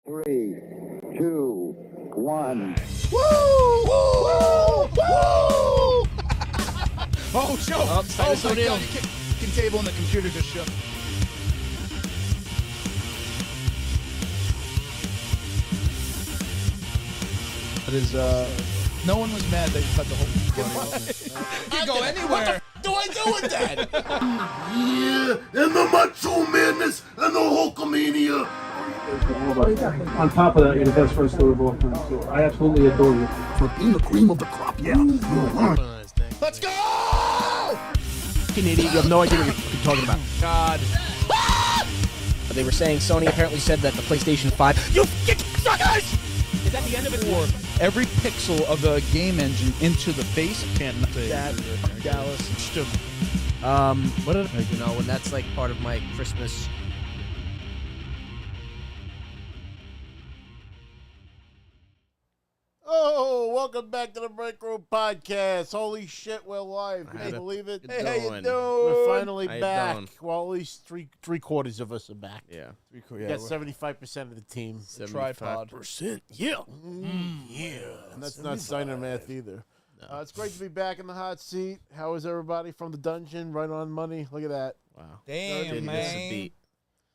3, 2, 1. Woo! Woo! Woo! Oh, show! Oh, Titus O'Neil. You can table and the computer just shook. That is, no one was mad that you cut the whole You can go anywhere. What do I do with that? Yeah, and the Macho Madness and the Hulkamania. On top of that, you're the best wrestler of all time. So I absolutely adore you. For being the cream of the crop, yeah. Let's go! Fucking idiot, you have no idea what you're fucking talking about. God. They were saying Sony apparently said that the PlayStation 5. You fucking suckers! Is that the end of it? Or every pixel of the game engine into the face. Can't say That Dallas. What did you know? And that's like part of my Christmas. Oh, welcome back to the Break Room Podcast. Holy shit, we're live. Can you believe it? Hey, how you doing? We're finally How you back. doing? Well, at least three quarters of us are back. Yeah. We got 75% of the team. tripod. 75%. Yeah. Yeah. And that's not Steiner math either. It's great to be back in the hot seat. How is everybody from the dungeon? Right on money. Look at that. Wow. Damn, Didn't miss a beat.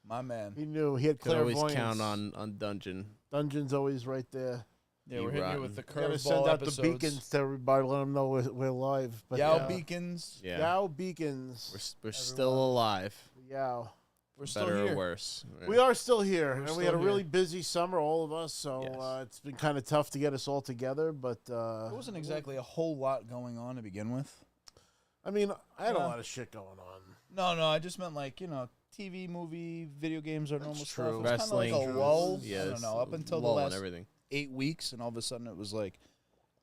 My man. He knew. He had Could always clairvoyance. count on Dungeon. Dungeon's always right there. Yeah, we're hitting you with the Gotta send curveball out episodes. the beacons to everybody. Let them know we're live. But, Yow beacons. Yeah. Yow beacons. We're still alive. Yow. We're still Better here. or worse. We are still here, We're and we had a still really here. busy summer, all of us. So Yes. it's been kind of tough to get us all together. But There wasn't exactly a whole lot going on to begin with. I mean, I had a Yeah. lot of shit going on. No, I just meant like, TV, movie, video games are normal stuff. It true. was kind of like Wrestling. a lull. Yeah, I don't it's know, up until the lull and last everything. 8 weeks, and all of a sudden it was like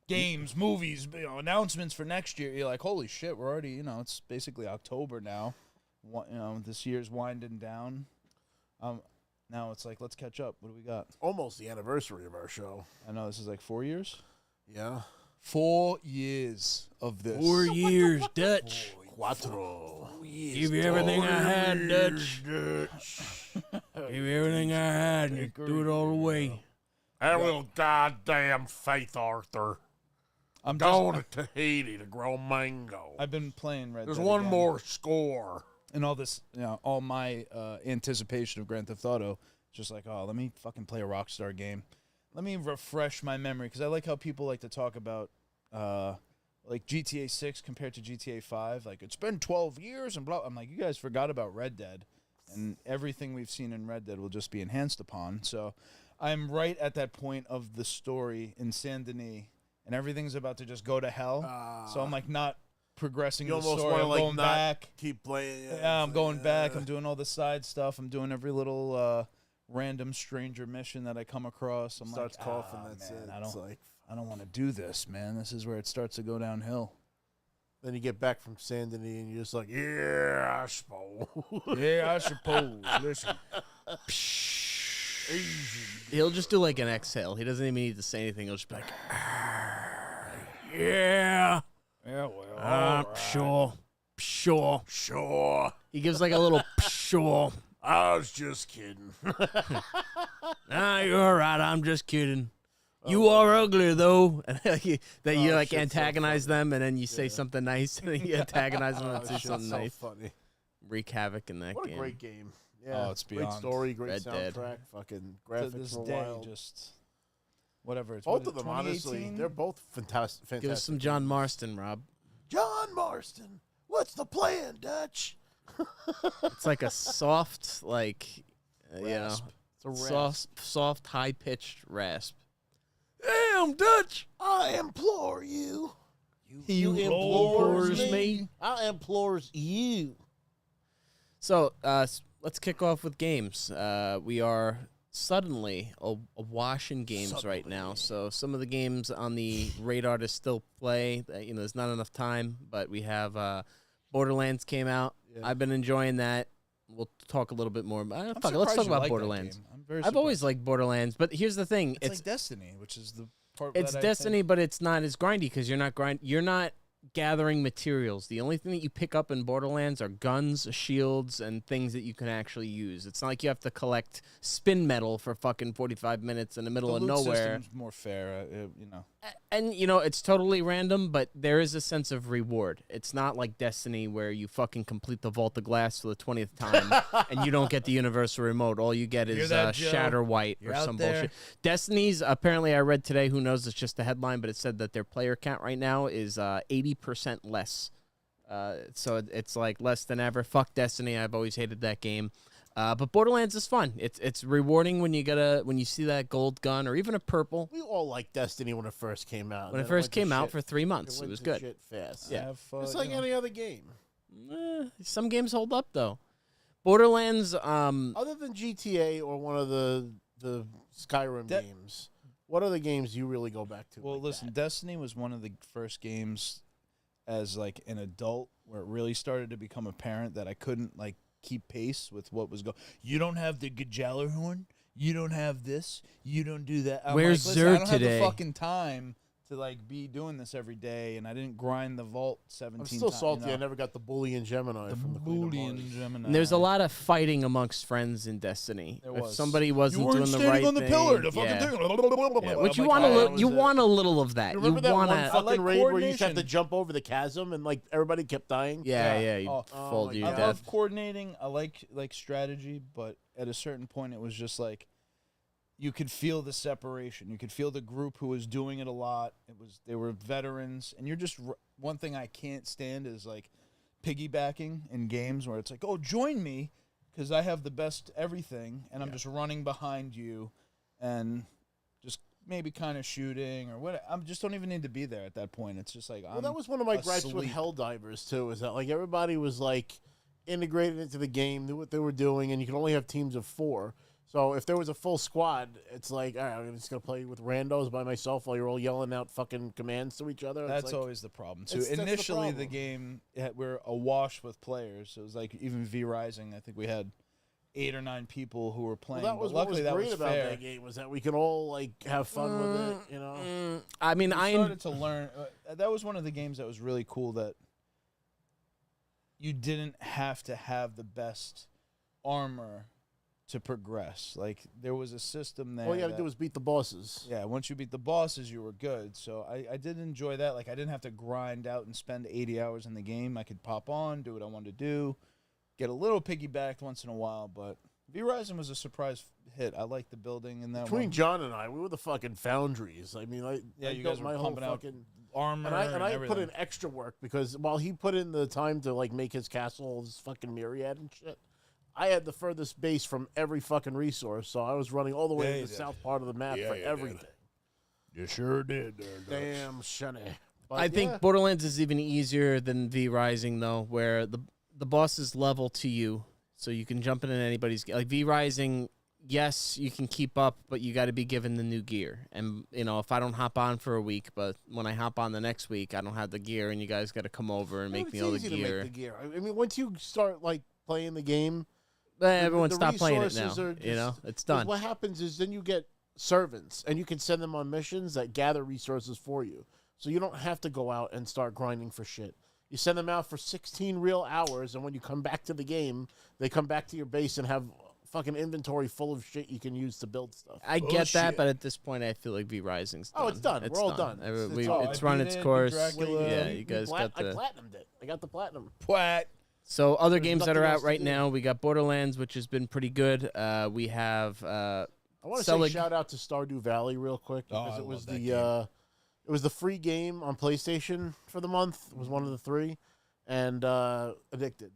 games, movies, announcements for next year. You're like, holy shit, we're already, it's basically October now. This year's winding down. Now it's like, let's catch up. What do we got? Almost the anniversary of our show. I know this is like 4 years. Yeah. 4 years of this. 4 years, Dutch. Cuatro. Give you everything I had, Dutch. Give you everything I had, and you threw it all away. I will goddamn Faith Arthur. I'm Going just, to Tahiti to grow mango. I've been playing Red There's Dead one again. more score. And all this, all my anticipation of Grand Theft Auto, just like, oh, let me fucking play a Rockstar game. Let me refresh my memory, because I like how people like to talk about, like GTA 6 compared to GTA 5. Like, it's been 12 years and blah. I'm like, you guys forgot about Red Dead, and everything we've seen in Red Dead will just be enhanced upon. So I'm right at that point of the story in Saint Denis, and everything's about to just go to hell. So I'm like not progressing You the almost story. want to I'm like going not back. keep playing. Yeah, I'm going back. I'm doing all the side stuff. I'm doing every little random stranger mission that I come across. I'm Starts like, coughing. "Ah, That's man, it. I It's don't, like I don't want to do this, man. This is where it starts to go downhill. then you get back from Saint Denis and you're just like, yeah, I suppose. Yeah, I suppose. Listen, He'll just do like an exhale. He doesn't even need to say anything. He'll just be like, yeah, yeah, well, sure. Sure. He gives like a little sure. I was just kidding. You're all right. I'm just kidding. You are ugly though. And that you like shit's so antagonize them, and then you say something nice, and then you antagonize them and say Shit's something so nice. funny. Wreak havoc in that What a game. great game. Yeah. Oh, it's great beyond. story, great Red Dead. soundtrack, fucking to graphics this were day, wild. just whatever. It's Both what of is it, them, honestly, 2018? they're both fantastic. Give us some John Marston, Rob. John Marston, what's the plan, Dutch? It's like a soft, like Rasp. It's a rasp. soft, high pitched rasp. Damn, Dutch. I implore you. You implores me. I implores you. So let's kick off with games. We are suddenly awash in games right now. So some of the games on the radar to still play, there's not enough time, but we have Borderlands came out. Yeah. I've been enjoying that. We'll talk a little bit more. I'm Fuck it, let's surprised talk you about like that Borderlands. game. I'm very I've always surprised. liked Borderlands, but here's the thing: It's like Destiny, which is the part. it's that I Destiny, think- but it's not as grindy because you're not gathering materials. The only thing that you pick up in Borderlands are guns, shields, and things that you can actually use. It's not like you have to collect spin metal for fucking 45 minutes in the middle The of loot nowhere. system's more fair, you know. And, you know, it's totally random, but there is a sense of reward. It's not like Destiny where you fucking complete the Vault of Glass for the 20th time and you don't get the universal remote. All you get is that, Joe? Shatter White You're or out some there. bullshit. Destiny's, apparently I read today, who knows, it's just a headline, but it said that their player count right now is 80% less. So it's like less than ever. Fuck Destiny. I've always hated that game. But Borderlands is fun. It's rewarding when you see that gold gun or even a purple. We all liked Destiny when it first came out. When it Then first went to came out shit. for 3 months, it went was to good. Shit fast. Yeah. It's like any other game. Some games hold up though. Borderlands, Other than GTA or one of the Skyrim games, what other games you really go back to? Well, like listen, that? Destiny was one of the first games as like an adult where it really started to become apparent that I couldn't like keep pace with what was going. You don't have the Gajaller horn. You don't have this. You don't do that. I'm Where's like, listen, Xur I don't have today? the fucking time to like be doing this every day, and I didn't grind the vault 17 I'm still times. salty. I never got the Boolean Gemini from the Queen of Mars. Boolean Gemini. and there's a lot of fighting amongst friends in Destiny. There If was. somebody You wasn't weren't doing the standing right on the thing, pillar. The yeah. fucking thing. Yeah, which I'm you like, want oh, a that little. was You it. want a little of that. You You remember that want one to. fucking like raid where you used to have to coordination. jump over the chasm and like everybody kept dying? Yeah, you Oh, fall my to your I God. death. love coordinating. I like strategy, but at a certain point, it was just like you could feel the separation. You could feel the group who was doing it a lot. They were veterans, and you're just one thing I can't stand is like piggybacking in games where it's like, oh, join me because I have the best everything, and I'm just running behind you, and just maybe kind of shooting or what. I just don't even need to be there at that point. It's just like Well, that was one of my gripes with asleep. Helldivers too. Is that like everybody was like integrated into the game, knew what they were doing, and you could only have teams of 4. So if there was a full squad, it's like, all right, I'm just gonna play with randos by myself while you're all yelling out fucking commands to each other. It's That's like, always the problem too. That's the Initially, the problem. game we're awash with players. It was like even V Rising. I think we had 8 or 9 people who were playing. Well, that was but what was luckily great that was about fair. that game was that we could all like have fun with it. You know, I mean, We started to learn. That was one of the games that was really cool. That you didn't have to have the best armor to progress. Like there was a system there. all you had to that- do was beat the bosses. Yeah, once you beat the bosses, you were good. So I did enjoy that. Like I didn't have to grind out and spend 80 hours in the game. I could pop on, do what I wanted to do, get a little piggybacked once in a while. But V Rising was a surprise hit. I liked the building in that Between one. John and I, we were the fucking foundries. I mean, Yeah, I you built guys were my whole pumping out fucking armor and I put everything. in extra work because while he put in the time to like make his castle, his fucking myriad and shit, I had the furthest base from every fucking resource, so I was running all the way Yeah, to you the did. south part of the map for everything. You sure did. Damn, shunny. But I think yeah, Borderlands is even easier than V Rising though, where the bosses level to you, so you can jump in anybody's like V Rising. Yes, you can keep up, but you got to be given the new gear. And you know, if I don't hop on for a week, but when I hop on the next week, I don't have the gear, and you guys got to come over and make it's me all the easy to gear. make the gear. I mean, once you start like playing the game, Everyone the stop playing it now. resources are You know, just- it's 'cause done. what happens is then you get servants, and you can send them on missions that gather resources for you. So you don't have to go out and start grinding for shit. You send them out for 16 real hours, and when you come back to the game, they come back to your base and have fucking inventory full of shit you can use to build stuff. I get that, shit. but at this point, I feel like V Rising's done. Oh, it's done. We're all done. It's all- it's I run beat its it, beat course. Dracula. Yeah, We you guys got I the. platinumed it. I got the platinum. Pwat. So other There's games that are nothing out else to right do. now, we got Borderlands, which has been pretty good. We have I want to Selig- say shout out to Stardew Valley real quick Oh, because I it was love that the game. it was the free game on PlayStation for the month. It was one of the 3, and addicted.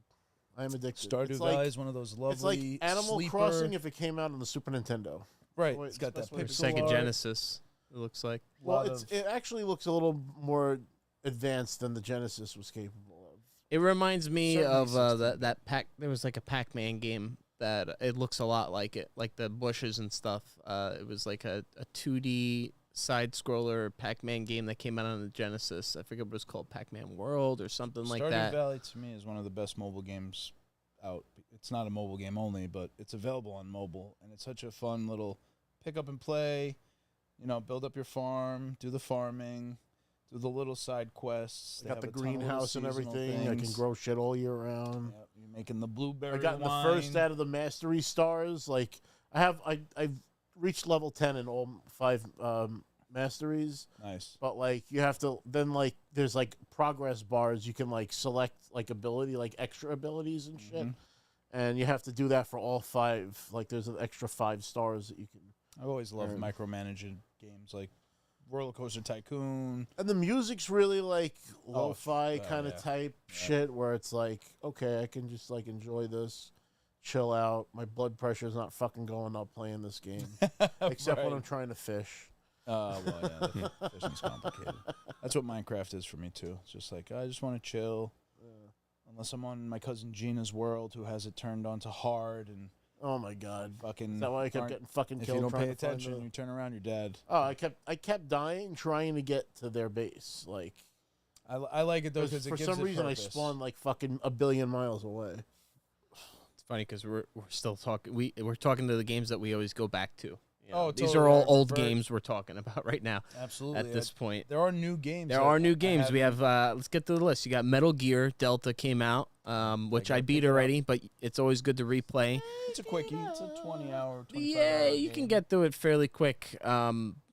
I am addicted. Stardew It's Valley like, is one of those lovely it's like Animal sleeper- Crossing if it came out on the Super Nintendo. Right, Wait, it's got that's that what or it's pixel Sega art. Genesis. It looks like. Well, Lot of- it actually looks a little more advanced than the Genesis was capable of. It reminds me Certainly of 16. that Pac. There was like a Pac-Man game that it looks a lot like it, like the bushes and stuff. It was like a 2D side scroller Pac-Man game that came out on the Genesis. I forget what it was called, Pac-Man World or something like Stardew that. Valley to me is one of the best mobile games out. It's not a mobile game only, but it's available on mobile, and it's such a fun little pick up and play. You know, build up your farm, do the farming. do the little side quests. I They got have the a ton of little greenhouse and seasonal everything. I can things. grow shit all year round. Yep, you're making the blueberry I got in the wine. first out of the mastery stars. Like I've reached level 10 in all 5 masteries. Nice. But like you have to then like there's like progress bars. You can like select like ability, like extra abilities and shit. Mhm. And you have to do that for all 5. Like there's an extra 5 stars that you can. I've always loved Right. micromanaging games like Roller Coaster Tycoon. And the music's really like Oh, lo-fi kind of yeah. type shit where it's like, okay, I can just like enjoy this, chill out. My blood pressure's not fucking going up playing this game, except when Right. I'm trying to fish. Well, yeah, the fishing's complicated. That's what Minecraft is for me too. It's just like I just want to chill, unless I'm on my cousin Gina's world, who has it turned on to hard and Oh my god. fucking. Is that why I kept aren't- getting fucking If killed? you don't trying pay to find attention, the- you turn around, you're dead. Oh, I kept dying trying to get to their base. Like I like it though because it for gives some it reason purpose. I spawned like fucking a billion miles away. It's funny because we're still talking. We're talking to the games that we always go back to. You know, Oh, these totally, are all I old revert. games we're talking about right now. Absolutely. At this point, there are new games. there that are new I games. We haven't- have. Let's get to the list. You got Metal Gear Delta came out, which I gotta beat pick it up. already, but it's always good to replay. It's a quickie. It's a 20-hour. 25 Yeah, hour you can game. get through it fairly quick.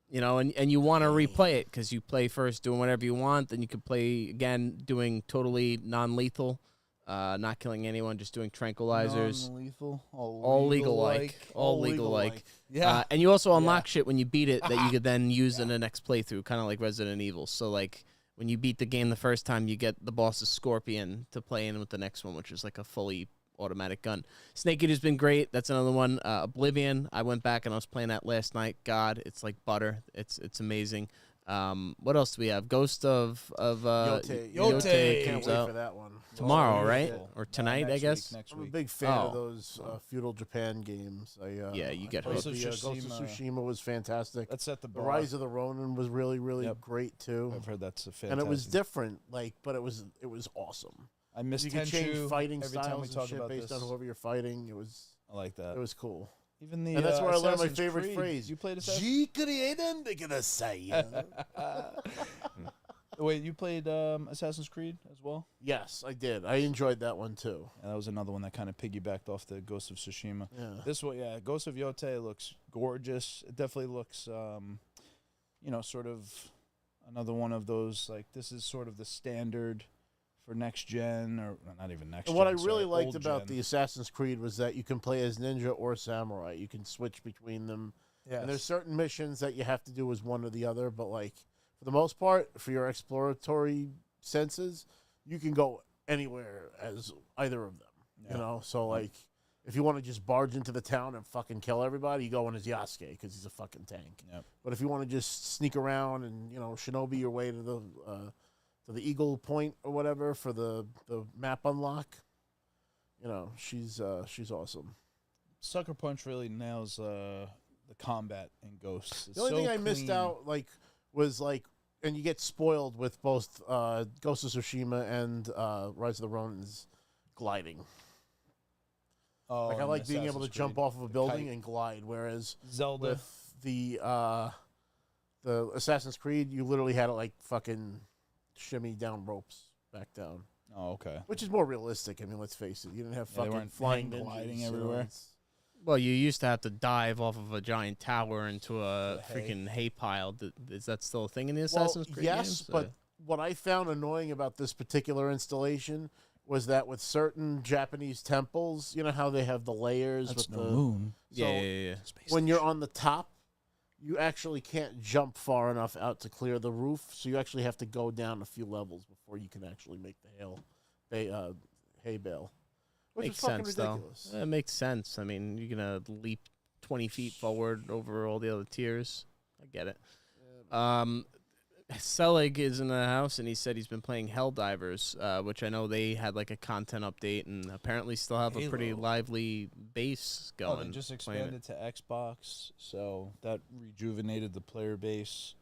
You know, and you want to replay it because you play first doing whatever you want, then you can play again doing totally non-lethal, not killing anyone, just doing tranquilizers, Non-lethal, all legal-like, all legal-like. Yeah. And you also unlock shit when you beat it that you could then use in the next playthrough, kind of like Resident Evil. So like when you beat the game the first time, you get the boss's Scorpion to play in with the next one, which is like a fully automatic gun. Snake Eater's been great. That's another one. Oblivion. I went back and I was playing that last night. God, it's like butter. It's amazing. What else do we have? Ghost of Yote. Yote Can't comes wait out for that one. tomorrow, Oh, right? beautiful. Or tonight, I next guess. Week, next I'm a week. big fan of Oh. those feudal Japan games. Yeah, you get played Ghost of the, Ghost of Tsushima. Tsushima was fantastic. Let's set the The bar. Rise of the Ronin was really, really Yep. great too. I've heard that's a fantastic. And it was different, like, but it was awesome. I miss You could change Tenchu fighting every time we styles talk and shit about based this. on whoever you're fighting. It was I like that. cool. Even the And that's where I learned my Assassin's favorite Creed. phrase. You played Assassin's Wait, you played Assassin's Creed as well? Yes, I did. I enjoyed that one too. Yeah, that was another one that kind of piggybacked off the Ghost of Tsushima. Yeah. This one, yeah, Ghost of Yote looks gorgeous. It definitely looks, sort of another one of those, like, this is sort of the standard for next gen, or not even next gen. And what I sorry, really liked old about gen. the Assassin's Creed was that you can play as ninja or samurai. You can switch between them. Yes. And there's certain missions that you have to do as one or the other, but like for the most part, for your exploratory senses, you can go anywhere as either of them. Yeah. You know, so like if you want to just barge into the town and fucking kill everybody, you go in as Yasuke because he's a fucking tank. Yep. But if you want to just sneak around and shinobi your way to the Eagle Point or whatever for the map unlock, she's awesome. Sucker Punch really nails the combat in Ghosts. It's The only so thing I missed clean. out was and you get spoiled with both Ghost of Tsushima and Rise of the Ronin is gliding. Oh, I in like being able to Assassin's jump Creed. off of a The building kite. and glide, whereas Zelda. with the Assassin's Creed, you literally had to like fucking shimmy down ropes back down, Oh, okay. which is more realistic. I mean, let's face it, you didn't have Yeah, they fucking weren't flying hang ninjas, gliding you know, everywhere. it's- Well, you used to have to dive off of a giant tower into a The hay. freaking hay pile. Is that still a thing in the Well, Assassin's Creed yes, games? but what I found annoying about this particular installation was that with certain Japanese temples, you know how they have the layers That's with no the moon. yeah, so yeah, yeah. when you're on the top, you actually can't jump far enough out to clear the roof, so you actually have to go down a few levels before you can actually make the hay bale. Which Makes is fucking sense, ridiculous. though. It makes sense. I mean, you're gonna leap 20 feet forward over all the other tiers. I get it. Selig is in the house, and he said he's been playing Helldivers, which I know they had like a content update, and apparently still have a pretty Halo. lively base Oh, going. they just playing it. expanded to Xbox, so that rejuvenated the player base.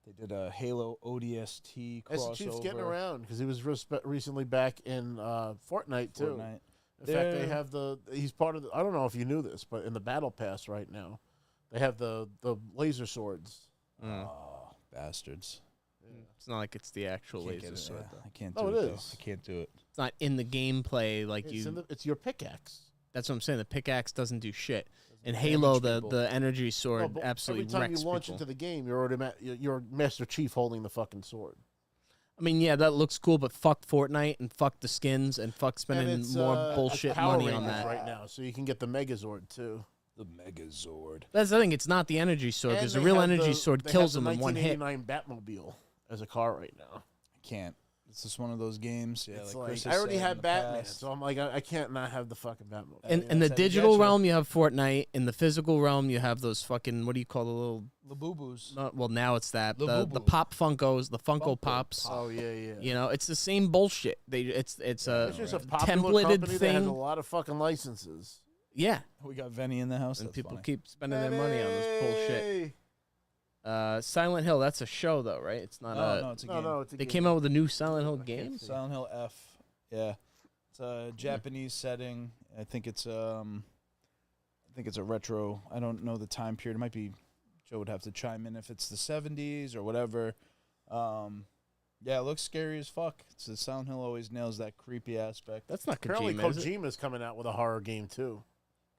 They did a Halo ODST As the crossover. Chief's getting around because he was recently back in Fortnite too. Fortnite. In fact, they They're- have he's part of I don't know if you knew this, but in the battle pass right now, they have the laser swords. Mm. Oh, bastards. It's not like it's the actual Can't get laser it, sword, yeah, though. I can't No, do it it. though. is. I can't do it. It's not in the gameplay like It's, you. it's your pickaxe. That's what I'm saying. The pickaxe doesn't do shit. In damage Halo, people. the energy No, sword but absolutely every time wrecks you launch people. into the game, you're Master Chief holding the fucking sword. I mean, yeah, that looks cool, but fuck Fortnite and fuck the skins and fuck spending And it's, more it's bullshit Power money on Rangers that. right now, so you can get the Megazord too. The Megazord. That's the thing. It's not the energy sword And because the they real have energy the- sword they kills have them the in one hit. 1989 Batmobile as a car right now. I can't. It's just one of those games. Yeah, It's like, like Chris I has already said in had the Batman, past. so I'm like I can't not have the fucking Batmobile. In Yeah, the that's how you digital get you. realm, you have Fortnite. In the physical realm, you have those fucking what do you call the little? Labubu's. Well, now it's that the Labubu. pop Funkos, the Funko Funko Pops. Oh yeah. You know, it's the same bullshit. It's a It's just a popular templated company that has a thing. lot of fucking licenses. Yeah, We got Venny in the house. and That's people funny. keep spending their money on this bullshit. Hey! Silent Hill, that's a show though, right? It's not No, a. no, it's a No, game. no, it's a They game. came out with a new Silent Hill game. Silent Hill F. Yeah, it's a Japanese setting. I think it's a retro. I don't know the time period. It might be. Joe would have to chime in if it's the 70s or whatever. Yeah, it looks scary as fuck. It's the Silent Hill always nails that creepy aspect. That's not Apparently, Kojima. Is it? Kojima's coming out with a horror game too.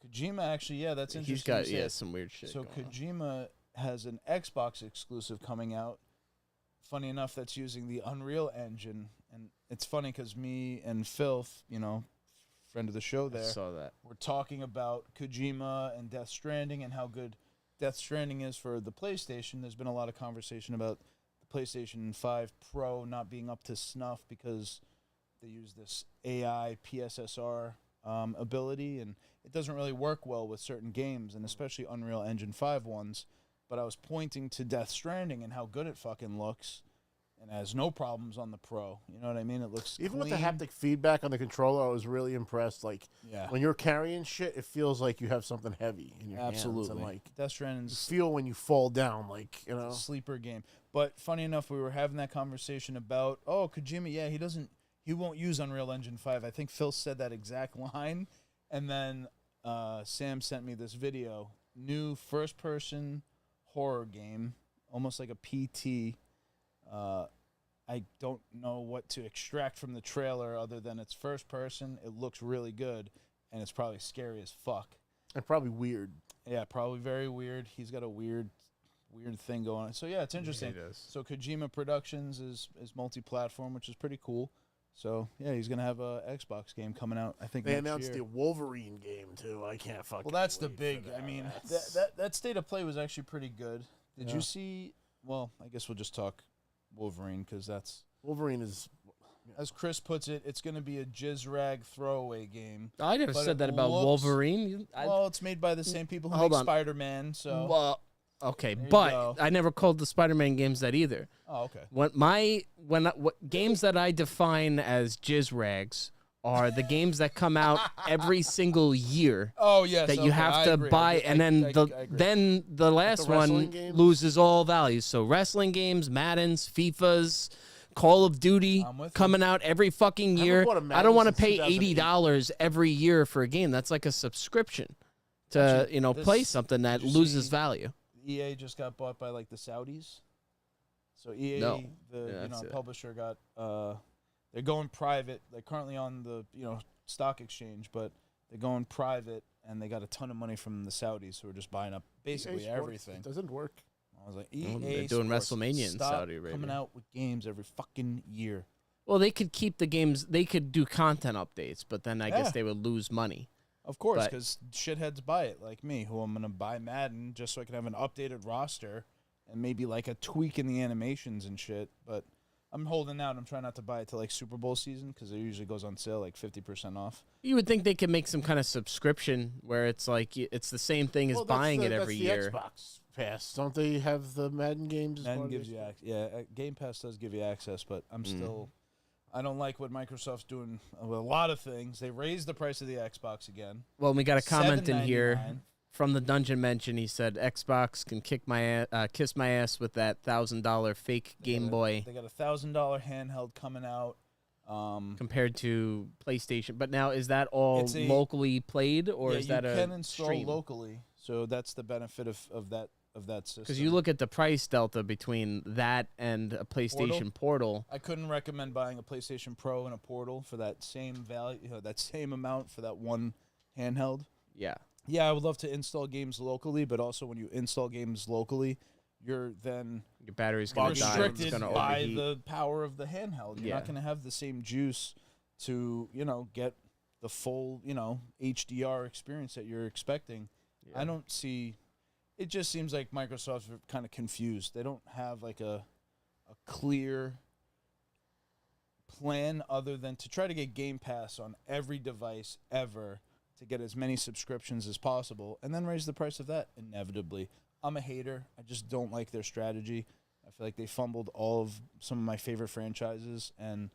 Kojima actually, yeah, that's interesting. He's got you say. some weird shit. So going on. Kojima has an Xbox exclusive coming out. Funny enough, that's using the Unreal Engine, and it's funny because me and Filth, friend of the show I there, saw that. we're talking about Kojima and Death Stranding and how good Death Stranding is for the PlayStation. There's been a lot of conversation about the PlayStation 5 Pro not being up to snuff because they use this AI PSSR ability, and it doesn't really work well with certain games, and especially Unreal Engine 5 ones. But I was pointing to Death Stranding and how good it fucking looks, and has no problems on the Pro. You know what I mean? It looks Even with clean. the haptic feedback on the controller, I was really impressed. Like Yeah, when you're carrying shit, it feels like you have something heavy in your hands. absolutely. And like Death you Stranding's feel when you fall down, like a sleeper game. But funny enough, we were having that conversation about, Kojima, yeah, he won't use Unreal Engine 5. I think Phil said that exact line. And then Sam sent me this video, new first-person horror game, almost like a PT. I don't know what to extract from the trailer other than it's first person. It looks really good, and it's probably scary as fuck. and probably weird. Yeah, probably very weird. He's got a weird thing going on. So yeah, it's interesting. does. So Kojima Productions is multi-platform, which is pretty cool. So yeah, he's gonna have a Xbox game coming out. I think They next announced year. the Wolverine game too. I can't fucking. Well, that's the wait for big. that. I mean, That's- that state of play was actually pretty good. Did Yeah. you see? Well, I guess we'll just talk Wolverine because that's, Wolverine is. as Chris puts it, it's gonna be a jizz rag throwaway game. I never But said it that about looks- Wolverine. Well, it's made by the same people who Hold make on. Spider-Man. So Well, okay, There you but go. I never called the Spider-Man games that either. oh, okay. What games that I define as jizz rags are the games that come out every single year Oh yes, that you okay, have I to agree. buy, I and then I agree. then the last wrestling one games? loses all value. So wrestling games, Madden's, FIFA's, Call of Duty I'm with you. coming out every fucking haven't year. bought a I Madden don't want to since pay 2008. $80 every year for a game. That's like a subscription to Actually, play this- something that did you loses see- value. EA just got bought by like the Saudis. So EA, No. the Yeah, that's it. publisher, got they're going private. They're currently on the stock exchange, but they're going private, and they got a ton of money from the Saudis who are just buying up basically EA Sports, everything. It doesn't work. I was like, Well, EA they're doing Sports, WrestleMania in stop Saudi Arabia. coming out with games every fucking year. Well, they could keep the games. They could do content updates, but then I Yeah. guess they would lose money. Of course, But- because shitheads buy it like me, who I'm gonna buy Madden just so I can have an updated roster and maybe like a tweak in the animations and shit. But I'm holding out. I'm trying not to buy it till like Super Bowl season because it usually goes on sale like 50% off. You would think they could make some kind of subscription where it's like it's the same thing as Well, that's buying the- it every that's year. the Xbox Pass, don't they have the Madden games? as Madden part of gives their you stuff? Game Pass does give you access, but I'm Mm. still. I don't like what Microsoft's doing with a lot of things. They raised the price of the Xbox again. Well, we got a comment in here $7.99. from the Dungeon Mention. He said Xbox can kiss my ass with that $1,000 fake Game Boy They got a $1,000 handheld coming out. compared to PlayStation. But now is that all It's a- locally played or yeah, is that you a can install stream? locally, so that's the benefit of that of that system. Because you look at the price delta between that and a PlayStation Portal. I couldn't recommend buying a PlayStation Pro and a Portal for that same value, that same amount for that one handheld. Yeah. Yeah, I would love to install games locally, but also when you install games locally, you're then Your battery's going to die. It's restricted going to by overheat. the power of the handheld. You're not Yeah. going to have the same juice to, get the full, HDR experience that you're expecting. Yeah. I don't see. It just seems like Microsoft's kind of confused. They don't have like a clear plan other than to try to get Game Pass on every device ever to get as many subscriptions as possible and then raise the price of that inevitably. I'm a hater. I just don't like their strategy. I feel like they fumbled all of some of my favorite franchises and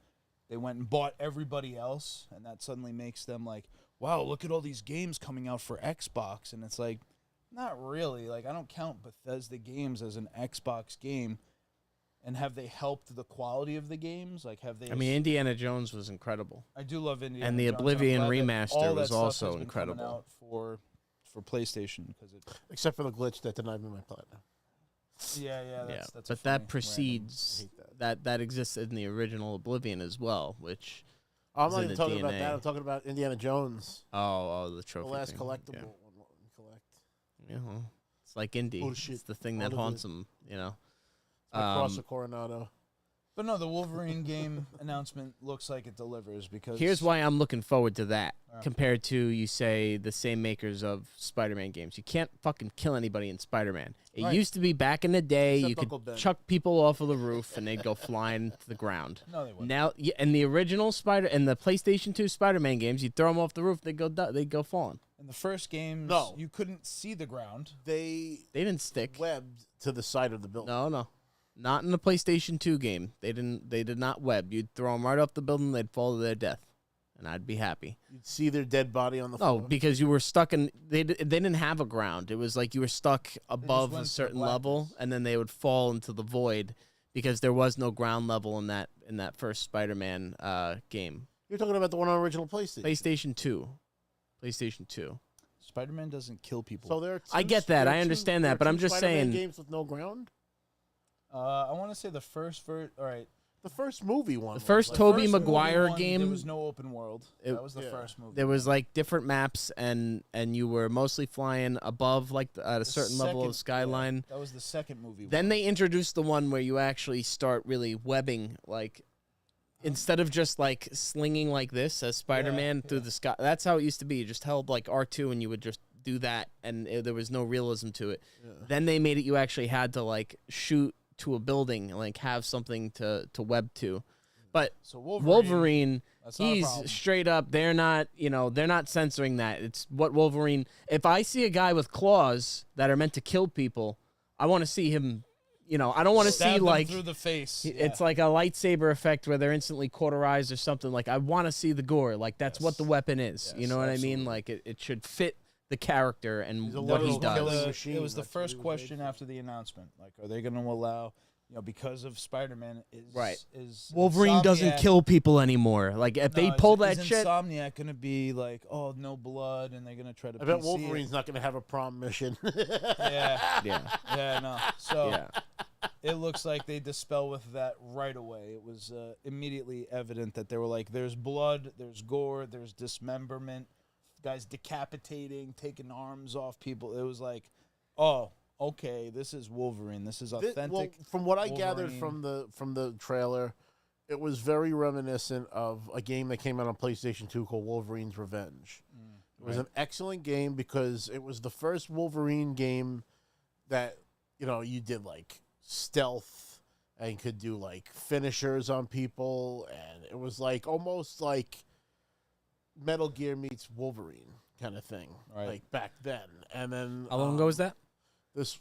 they went and bought everybody else, and that suddenly makes them like, wow, look at all these games coming out for Xbox. And it's like, not really. Like, I don't count Bethesda games as an Xbox game. And have they helped the quality of the games? Like, have they? I mean, Indiana Jones was incredible. I do love Indiana And the Jones, I'm Oblivion glad that remaster all that was stuff also has been coming incredible. out for PlayStation because it. Except for the glitch that denied me my platinum. Yeah, Yeah, that's. but that precedes that exists in the original Oblivion as well, which I'm is not in even the talking about DNA. that. I'm talking about Indiana Jones, the the trophy. last thing. collectible Yeah. one we collect. Yeah, well, it's like indie. Bullshit. It's the thing All that of haunts it. them. It's my Cross of Coronado. But no, the Wolverine game announcement looks like it delivers because Here's why I'm looking forward to that Alright. compared to, you say, the same makers of Spider-Man games. You can't fucking kill anybody in Spider-Man. It Right. used to be back in the day, Except you Uncle could Ben. chuck people off of the roof and they'd go flying to the ground. No, they wouldn't. Now, in the original the PlayStation 2 Spider-Man games, you throw them off the roof, they'd go falling. In the first games, No. you couldn't see the ground. They They didn't stick. webbed to the side of the building. No. Not in the PlayStation 2 game. They did not web. You'd throw them right off the building, they'd fall to their death. And I'd be happy. You'd see their dead body on the No, floor. because you were stuck in. They didn't have a ground. It was like you were stuck above went a to certain level, blackness. and then they would fall into the void because there was no ground level in that first Spider-Man game. You're talking about the one on original PlayStation. PlayStation 2. PlayStation 2. Spider-Man doesn't kill people. So there are I get that. there are I understand there that, are but I'm two just Spider-Man saying- games with no ground. I want to say the first all right. The first movie one. The was first like- Tobey First movie Maguire one, game- There was no open world. It- That was the yeah. first movie. There was like different maps, and you were mostly flying above like at a certain level of skyline. That was the second movie. Then one. they introduced the one where you actually start really webbing, like instead of just like slinging like this as Spider-Man through the sky. That's how it used to be. You just held like R2 and you would just do that, and there was no realism to it. Then they made it you actually had to like shoot to a building, and, like have something to web to. But So Wolverine, that's not a he's problem. straight up. They're not censoring that. It's what Wolverine. If I see a guy with claws that are meant to kill people, I want to see him. I don't want to Stab see them like through the face. it's like a lightsaber effect where they're instantly cauterized or something. Like I want to see the gore. Like that's what the weapon is. You Yes, know what I absolutely. mean? Like it should fit the character and He's a what he literal does. killing machine. It was the That's what first he was made question for. after the announcement. Like, are they going to allow? Because of Spider-Man, Right. Is Wolverine doesn't Insomniac- kill people anymore. Like if they No, pull is that shit. Insomniac going to be like, oh, no blood, and they're going to try to. I bet PC Wolverine's not going to have a prom mission. It. Yeah, Yeah. no. So Yeah. it looks like they dispel with that right away. It was immediately evident that they were like, there's blood, there's gore, there's dismemberment, guys decapitating, taking arms off people. It was like, oh, okay, this is Wolverine. This is authentic. Well, from what I gathered Wolverine. from the trailer, it was very reminiscent of a game that came out on PlayStation 2 called Wolverine's Revenge. It was an excellent game because it was the first Wolverine game that you did like stealth and could do like finishers on people, and it was like almost like Metal Gear meets Wolverine kind of thing, Right. like back then. And then How long ago was that? This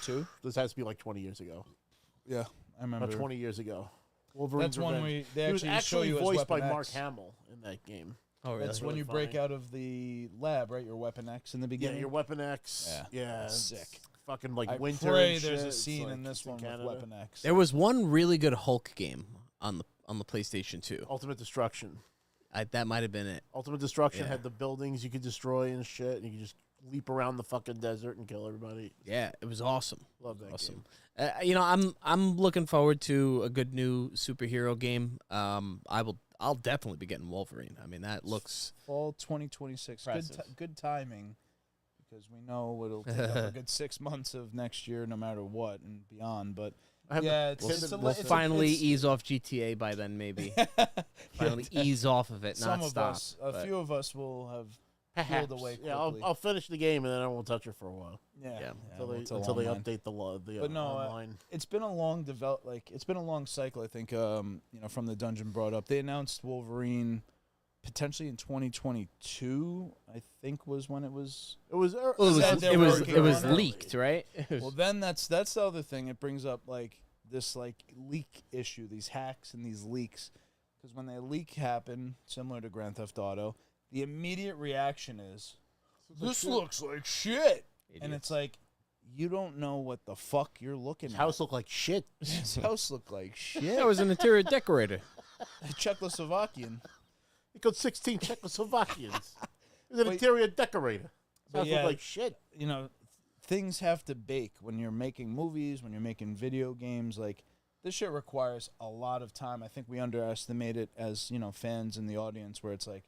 two? this has to be like 20 years ago. Yeah, I remember. 20 years ago. Wolverine's That's one Revenge. where they He was actually show actually you as voiced by Weapon Mark X. Hamill in that game. Oh, That's when really you break funny. out of the lab, right? Your Weapon X in the Yeah, beginning. your Weapon X. Yeah, Yeah, that's it's sick. Fucking like I winter. pray and there's shit. a It's scene like in this it's one with Canada. Weapon X. There was one really good Hulk game on the PlayStation 2. Ultimate Destruction. That might have been it. Ultimate Destruction Yeah. had the buildings you could destroy and shit, and you could just leap around the fucking desert and kill everybody. Yeah, it was awesome. Love that Awesome. game. I'm looking forward to a good new superhero game. I'll definitely be getting Wolverine. I mean, that looks Fall 2026. Impressive. Good timing, because we know it'll take up a good 6 months of next year, no matter what and beyond. But I have yeah, a- it's, we'll- it's a, we'll it's a- finally it's- ease off GTA by then, maybe. Finally ease off of it, Some not of stop. us, a but- few of us will have Perhaps. away Yeah, I'll, quickly. I'll finish the game and then I won't touch it for a while Yeah. until they online. update the But no, online. It's been a long it's been a long cycle. I think from the dungeon brought up. They announced Wolverine potentially in 2022. I think was when it was. It was Well, Said they're it was working it was on it. leaked, right? Well, then that's the other thing. It brings up this leak issue, these hacks and these leaks, because when the leak happen, similar to Grand Theft Auto, the immediate reaction is, "This looks like shit," and it's like, you don't know what the fuck you're looking His at. house looked like shit. His house looked like shit. I was an interior decorator. Czechoslovakian. He killed 16 Czechoslovakians. He was an Wait. interior decorator. His But house yeah. looked like shit. Things have to bake when you're making movies, when you're making video games. Like, this shit requires a lot of time. I think we underestimate it as, fans in the audience, where it's like,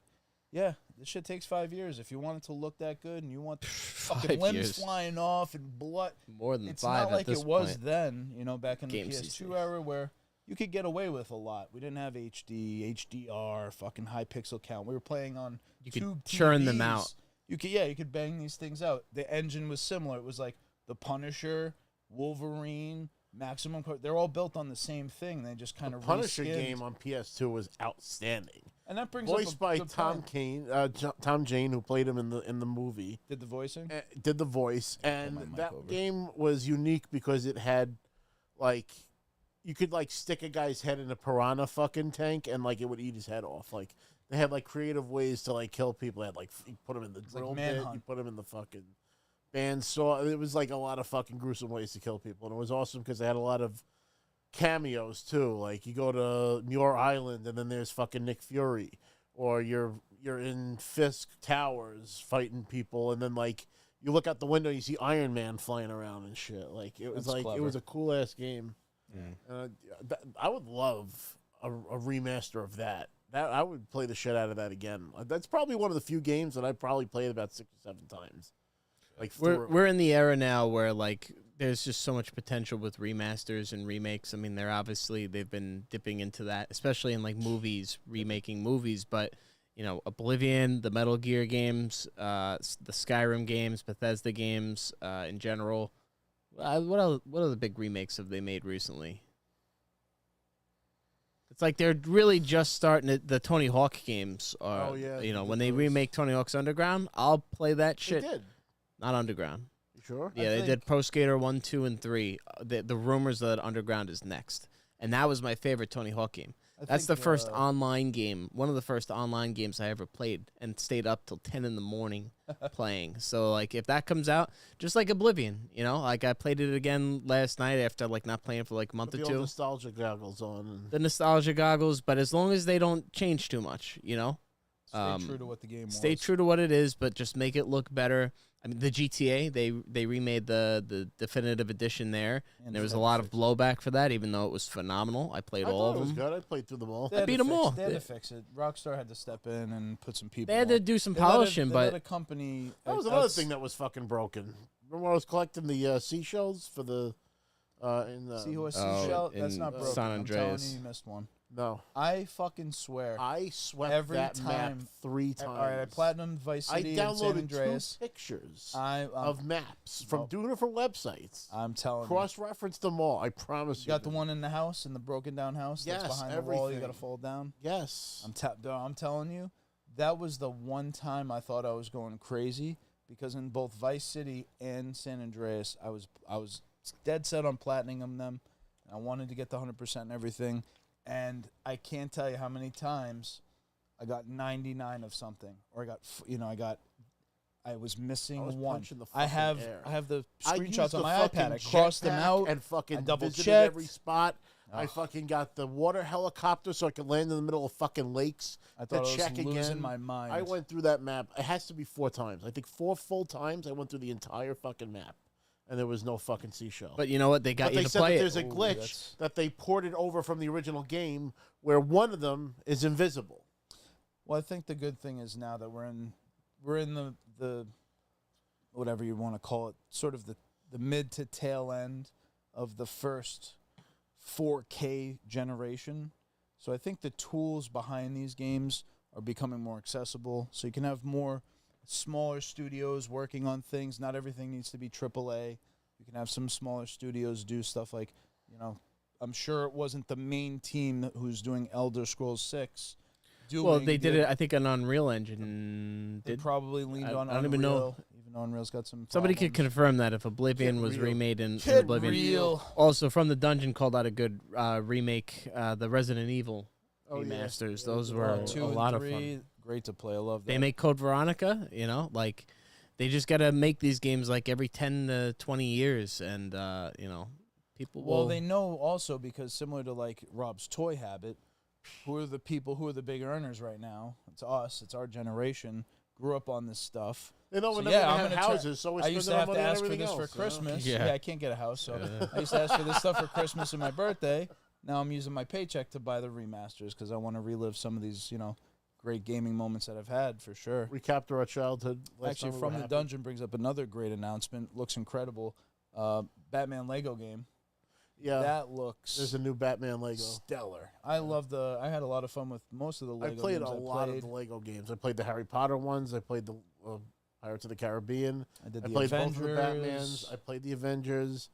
yeah, this shit takes 5 years. If you want it to look that good and you want the fucking 5 limbs years. flying off and blood, More than it's 5 not at like this it was point. then, back in the Games these PS2 days. era, where you could get away with a lot. We didn't have HD, HDR, fucking high pixel count. We were playing on You could tube churn them TVs. out. You could bang these things out. The engine was similar. It was like the Punisher, Wolverine, Maximum. They're all built on the same thing. They just kind The of Punisher reskinned. game on PS2 was outstanding. And that brings Voiced up a by good Tom point. Tom Jane, who played him in the movie, Did the voicing? did the voice, and my mic that over. game was unique because it had, you could stick a guy's head in a piranha fucking tank, and it would eat his head off. They had creative ways to kill people. They had you put him in the drill bit, Manhunt. you put him in the fucking bandsaw. It was a lot of fucking gruesome ways to kill people, and it was awesome because they had a lot of cameos too. You go to Muir Island, and then there's fucking Nick Fury, or you're in Fisk Towers fighting people, and then you look out the window, you see Iron Man flying around and shit. It was That's it clever. was a cool ass game. I would love a remaster of that. I would play the shit out of that again. That's probably one of the few games that I probably played about 6 or 7 times. We're in the era now where there's just so much potential with remasters and remakes. I mean, they've been dipping into that, especially in movies, remaking movies. But Oblivion, the Metal Gear games, the Skyrim games, Bethesda games, in general. What other big remakes have they made recently? It's they're really just starting it. The Tony Hawk games are. Oh, yeah, You know, they when did they those. remake Tony Hawk's Underground, I'll play that They shit. did. Not Underground. You sure? Yeah, they think- did Pro Skater 1, 2, and 3. The rumors that Underground is next. And that was my favorite Tony Hawk game. That's the first online game, one of the first online games I ever played, and stayed up till 10 in the morning playing. So, if that comes out, just like Oblivion, I played it again last night after, not playing for, a month Put or the two. old nostalgia goggles on. And The nostalgia goggles, but as long as they don't change too much, Stay true to what the game was. Stay true to what it is, but just make it look better. I mean, the GTA, they remade the definitive edition there, and there was a lot of blowback for that, even though it was phenomenal. I played I all thought it of was them. good. I played through them all. They had beat to 'em all. They had to fix it. Rockstar had to step in and put some people. They had to on. do some They let polishing, they but let a company. That was another thing that was fucking broken. Remember when I was collecting the seashells for the in the Seahorse Oh, seashell. That's in not broken. San I'm telling Andreas. you, you missed one. No, I fucking swear. I swept Every that map time- 3 times. All right, I platinumed Vice I City and San downloaded Andreas. 2 pictures I'm of maps from well, different websites. I'm telling you. Cross-referenced them all. I promise You got the one in the house, in the broken down house Yes, that's behind the wall. You got everything. to fold down. Yes. I'm telling you, that was the one time I thought I was going crazy, because in both Vice City and San Andreas, I was dead set on platining them. I wanted to get the 100% and everything, and I can't tell you how many times I got 99 of something, or I was missing I was one. punching the I fucking air. have the I used screenshots the on my fucking iPad. I crossed them jetpack out and fucking I double visited checked. every spot. I fucking got the water helicopter so I could land in the middle of fucking lakes. I thought to I was check losing again. my mind. I went through that map. It has to be 4 times. I think 4 full times I went through the entire fucking map. And there was no fucking seashell. But you know what? They got But you they to said play that it. there's a glitch that they ported over from the original game where one of them is invisible. Well, I think the good thing is now that we're in the whatever you want to call it, sort of the mid to tail end of the first 4K generation. So I think the tools behind these games are becoming more accessible. So you can have more smaller studios working on things. Not everything needs to be AAA. You can have some smaller studios do stuff like, I'm sure it wasn't the main team who's doing Elder Scrolls 6. Well, they did it, I think, on Unreal Engine. They probably leaned on I don't Unreal. even know. Even though Unreal's got some Somebody could problems. confirm that if Oblivion Kid was Real. remade in Kid Oblivion. Real. Also, From the Dungeon called out a good remake, the Resident Evil Oh, yeah. remasters. Those were 2 a and lot of 3, fun. great to play. I love that. They make Code Veronica, like they just got to make these games like every 10 to 20 years, and people Well, will. they know also because similar to like Rob's Toy Habit, who are the people who are the big earners right now? It's us. It's our generation. Grew up on this stuff. They know So, we're never yeah, going I'm to have gonna houses, so we're I used to spending have our to money on ask for everything this else, for you know? Christmas. Yeah. Yeah, I can't get a house, so I used to ask for this stuff for Christmas and my birthday. Now I'm using my paycheck to buy the remasters because I want to relive some of these, great gaming moments that I've had for sure. Recapture our childhood. Last Actually, time we From were the happy. Dungeon brings up another great announcement. Looks incredible. Batman Lego game. Yeah, That looks there's a new Batman Lego. stellar. I had a lot of fun with most of the I Lego played games a lot of the Lego games. I played the Harry Potter ones. I played the Pirates of the Caribbean. I did I the played Avengers. both of the Batmans. I played the Avengers.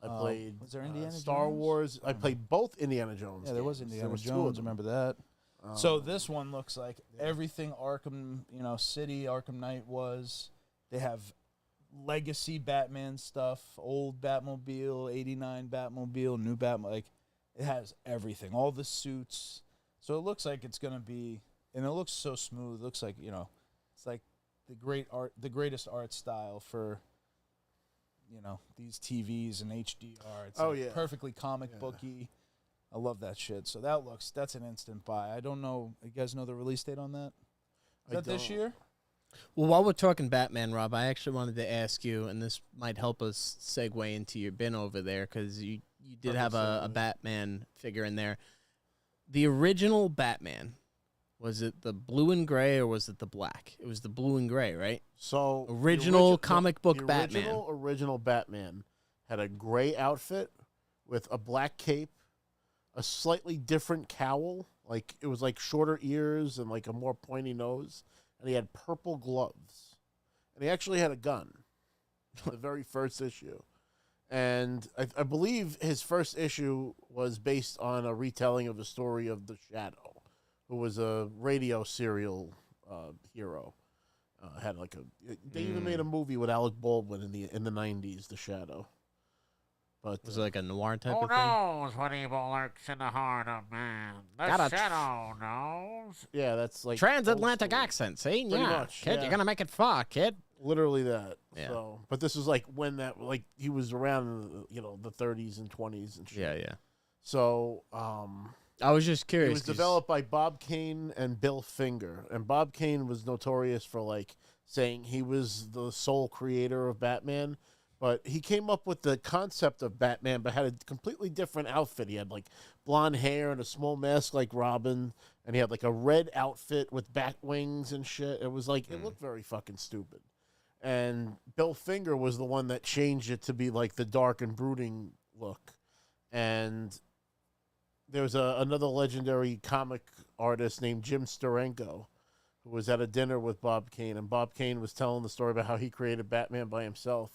I played was there Indiana Star Jones? Wars. I played both Indiana Jones. Yeah, there was games. Indiana was 2 of Jones. them. Remember that? So this one looks like everything Arkham, City, Arkham Knight was. They have legacy Batman stuff, old Batmobile, 89 Batmobile, new Batmobile. Like, it has everything, all the suits. So it looks like it's going to be, and it looks so smooth. It looks like, it's like the greatest art style for, these TVs and HDR. It's Oh, like yeah. perfectly comic booky. I love that shit. So that's an instant buy. I don't know. You guys know the release date on that? Is I that this don't. year? Well, while we're talking Batman, Rob, I actually wanted to ask you, and this might help us segue into your bin over there, because you did have a Batman figure in there. The original Batman, was it the blue and gray or was it the black? It was the blue and gray, right? So the Original comic book the Batman. Original Batman had a gray outfit with a black cape, a slightly different cowl, like it was like shorter ears and like a more pointy nose, and he had purple gloves, and he actually had a gun. The very first issue, and I believe his first issue was based on a retelling of the story of the Shadow, who was a radio serial hero. Had like they even made a movie with Alec Baldwin in the 90s, The Shadow. But Was it like a noir type Who of thing? knows what evil lurks in the heart of man? The Got a- shadow knows. yeah, that's like Transatlantic old school. accent, see? Pretty Yeah, much, kid, yeah. you're gonna make it far, kid. Literally that. Yeah. So, but this is like when that like he was around the 30s and 20s and shit. Yeah. So, I was just it curious. was 'cause- developed by Bob Kane and Bill Finger, and Bob Kane was notorious for like saying he was the sole creator of Batman. But he came up with the concept of Batman, but had a completely different outfit. He had like blonde hair and a small mask like Robin, and he had like a red outfit with bat wings and shit. It was like it looked very fucking stupid. And Bill Finger was the one that changed it to be like the dark and brooding look. And there was another legendary comic artist named Jim Steranko, who was at a dinner with Bob Kane, and Bob Kane was telling the story about how he created Batman by himself.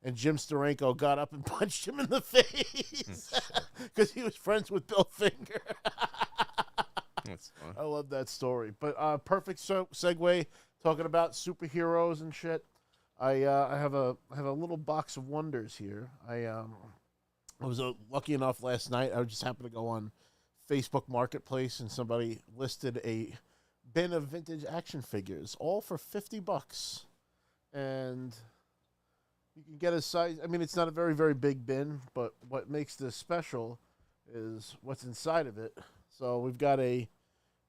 And Jim Steranko got up and punched him in the face because he was friends with Bill Finger. That's fun. I love that story. But perfect segue talking about superheroes and shit. I have a little box of wonders here. I was lucky enough last night. I just happened to go on Facebook Marketplace and somebody listed a bin of vintage action figures, all for $50, and you can get a size. I mean, it's not a very, very big bin, but what makes this special is what's inside of it. So we've got a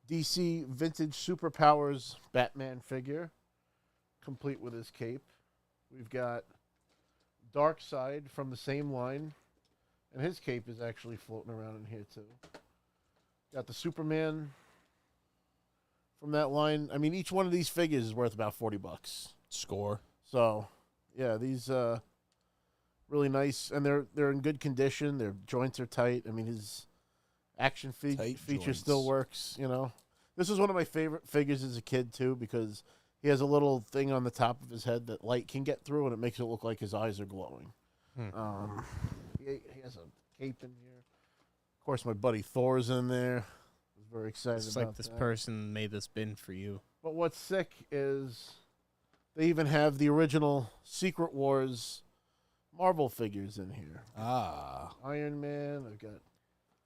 DC Vintage Superpowers Batman figure, complete with his cape. We've got Darkseid from the same line, and his cape is actually floating around in here too. Got the Superman from that line. I mean, each one of these figures is worth about $40. Score. So, yeah, these really nice, and they're in good condition. Their joints are tight. I mean, his action Tight feature joints. still works. You know, this was one of my favorite figures as a kid too, because he has a little thing on the top of his head that light can get through, and it makes it look like his eyes are glowing. He has a cape in here. Of course, my buddy Thor's in there. I was very excited It's about like this that. person made this bin for you. But what's sick is they even have the original Secret Wars Marvel figures in here. Ah. Iron Man. I've got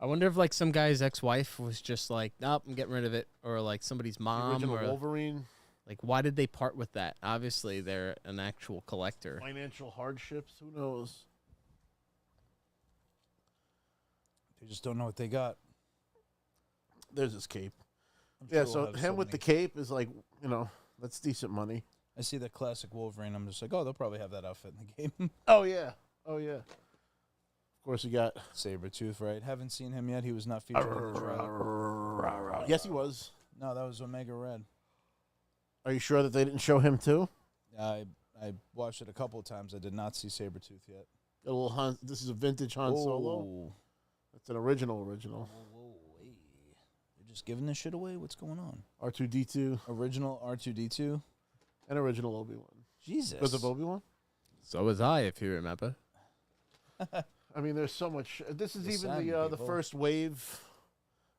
I wonder if like some guy's ex-wife was just like, nope, I'm getting rid of it, or like somebody's the mom, original or Wolverine. like why did they part with that? Obviously, they're an actual collector. Financial hardships. Who knows? They just don't know what they got. There's his cape. I'm Yeah, sure so we'll have him with the many. cape is like, that's decent money. I see that classic Wolverine. I'm just like, oh, they'll probably have that outfit in the game. Oh, yeah. Oh, yeah. Of course, you got. Sabretooth, right? Haven't seen him yet. He was not featured in the trailer. Yes, he was. No, that was Omega Red. Are you sure that they didn't show him too? I watched it a couple of times. I did not see Sabretooth yet. Got a little Han. This is a vintage Han Solo. Oh. That's an original. Whoa, whoa, hey. They're just giving this shit away? What's going on? R2D2 Original R2-D2? and original Obi-Wan. Jesus. Because of Obi-Wan? So was I, if you remember. I mean, there's so much. This is The even Sand the people. first wave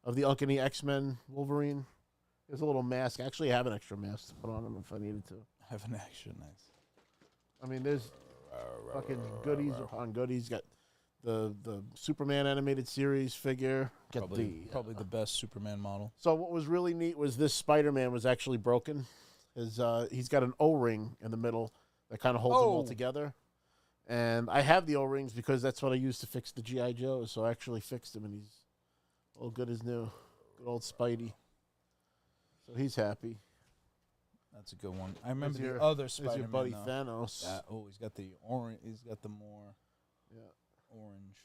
of the Uncanny X-Men Wolverine. There's a little mask. Actually, I have an extra mask to put on him if I needed to. Have an action. Nice. I mean, there's fucking goodies upon goodies. Got the Superman animated series figure. Got Probably the best Superman model. So what was really neat was this Spider-Man was actually broken. He's got an O-ring in the middle that kind of holds them all Oh. together. And I have the O-rings because that's what I used to fix the G.I. Joes. So I actually fixed him, and he's all good as new. Good old Spidey. So he's happy. That's a good one. I remember There's the other There's Spider-Man. your buddy though. Thanos. He's got the orange. He's got the more Yeah. orange.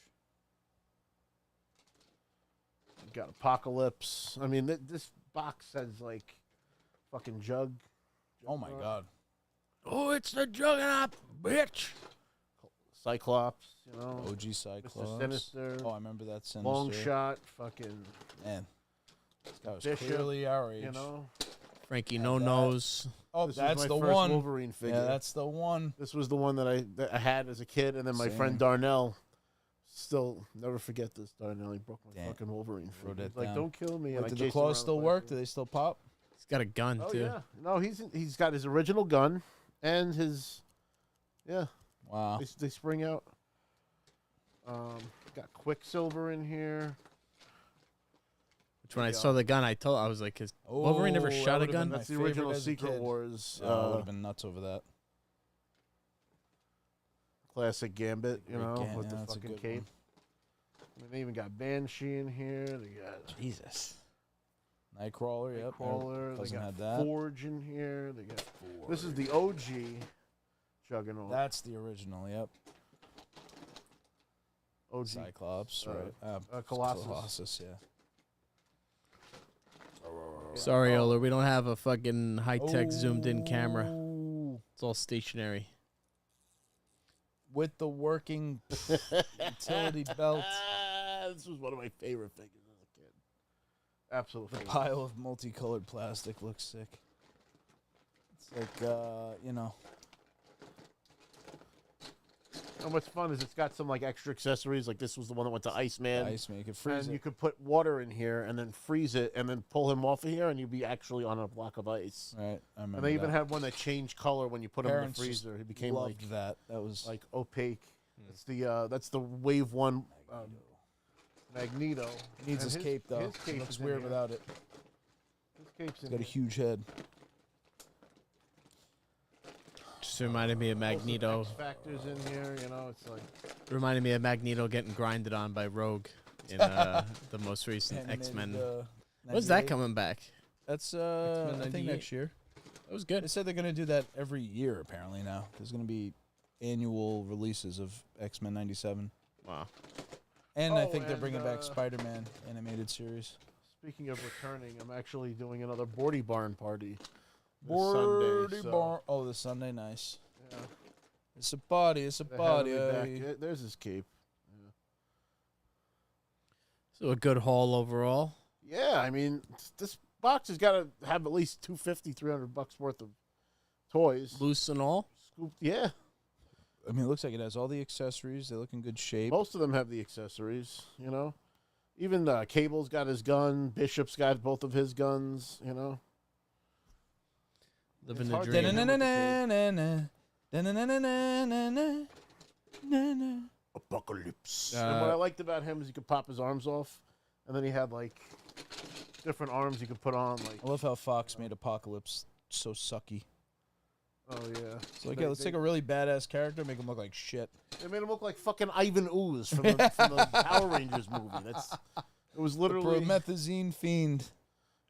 You've got Apocalypse. I mean, this box says like fucking Jug. Oh my God. Oh, it's the Juggernaut, bitch! Cyclops. You know. OG Cyclops. Mr. Sinister. Oh, I remember that Sinister. Long Shot. Fucking. Man, this guy was Bishop, clearly our age. You know. Frankie No Nose. Oh, This that's was the my first one. Wolverine figure. Yeah, that's the one. This was the one that I had as a kid, and then my friend Same. Darnell. Still never forget this. Darnell, he broke my Damn. fucking Wolverine figure. Wrote that He's like, down. don't kill me. Wait, And I did the chased him around claws still the work? back. Do they still pop? He's got a gun Oh too. yeah. No, he's got his original gun and his. Yeah, Wow. they spring out. Got Quicksilver in here. Which when I Yeah. saw the gun, I was like, "His Wolverine never Oh, that shot a would've been gun?" my That's the favorite original as a Secret kid. Wars I would have been nuts over that. classic Gambit. You Great know, Gam- with yeah, the that's a fucking good cape. one. I mean, they even got Banshee in here. They got Jesus. Nightcrawler, yep. Nightcrawler. They Cousin got had that. Forge in here. They got. This is the OG Juggernaut. That's the original, yep. OG. Cyclops, uh, right? Colossus. Colossus, yeah. Sorry, Ola, we don't have a fucking high-tech zoomed-in camera. Oh, It's all stationary. with the working utility belt. This was one of my favorite figures as a kid. Absolute The favorite. pile of multicolored plastic looks sick. It's like, you know. And what's fun is it's got some like extra accessories. Like this was the one that went to Iceman. Ice make it freeze And it. you could put water in here and then freeze it and then pull him off of here and you'd be actually on a block of ice. Right, I remember And they even that. had one that changed color when you put him in the Parents just freezer. He became like loved that. That was opaque. That's the Wave 1 Magneto. He needs And his cape though. his He cape's looks in weird here. without it. His cape's He's in got a here. huge head. Just reminded me of Magneto. X Factors in here, you know, it's like Reminded me of Magneto getting grinded on by Rogue. in the most recent Animated, X-Men. 98. When's that coming back? That's X-Men I think 98. next year. That was They good. said they're gonna do that every year. Apparently now there's gonna be annual releases of X-Men '97, Wow. and I Oh, think they're and, bringing back Spider-Man animated series. Speaking of returning, I'm actually doing another Bordy Barn party. this Bordy Sunday, so, Bar- Oh, this Sunday, nice. yeah, It's a party. It's a the party. Heavenly Back- There's his cape. So a good haul overall. Yeah, I mean, this box has got to have at least $250, $300 worth of toys. Loose and all. Scooped, yeah. I mean, it looks like it has all the accessories. They look in good shape. Most of them have the accessories, you know. Even Cable's got his gun. Bishop's got both of his guns, you know. Living It's the hard to dream. get him with the Da-na-na-na-na-na. Apocalypse. And what I liked about him is he could pop his arms off, and then he had like different arms you could put on. Like, I love how Fox made Apocalypse so sucky. oh yeah, It's like, yeah, let's take a really badass character, make him look like shit. They made him look like fucking Ivan Ooze from the Power Rangers movie. It was literally, Promethazine fiend.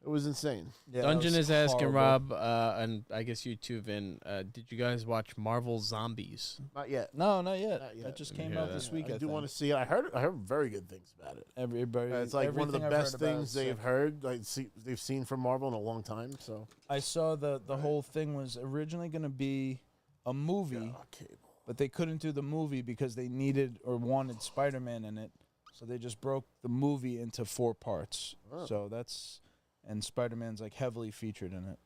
it was insane. Yeah, that Dungeon was is asking horrible. Rob, and I guess you too, Vin. Did you guys watch Marvel Zombies? Not yet. No, not yet. Not yet. That just Didn't came hear out that. this week. I do think. want to see it. I heard very good things about it. Everybody. It's like one of the everything I've heard best about things is they've sick. heard, they've seen from Marvel in a long time. So I saw the whole thing was originally going to be a movie, Cable. but they couldn't do the movie because they needed or wanted Spider-Man in it. So they just broke the movie into 4 parts. Oh. So that's and Spider-Man's like heavily featured in it.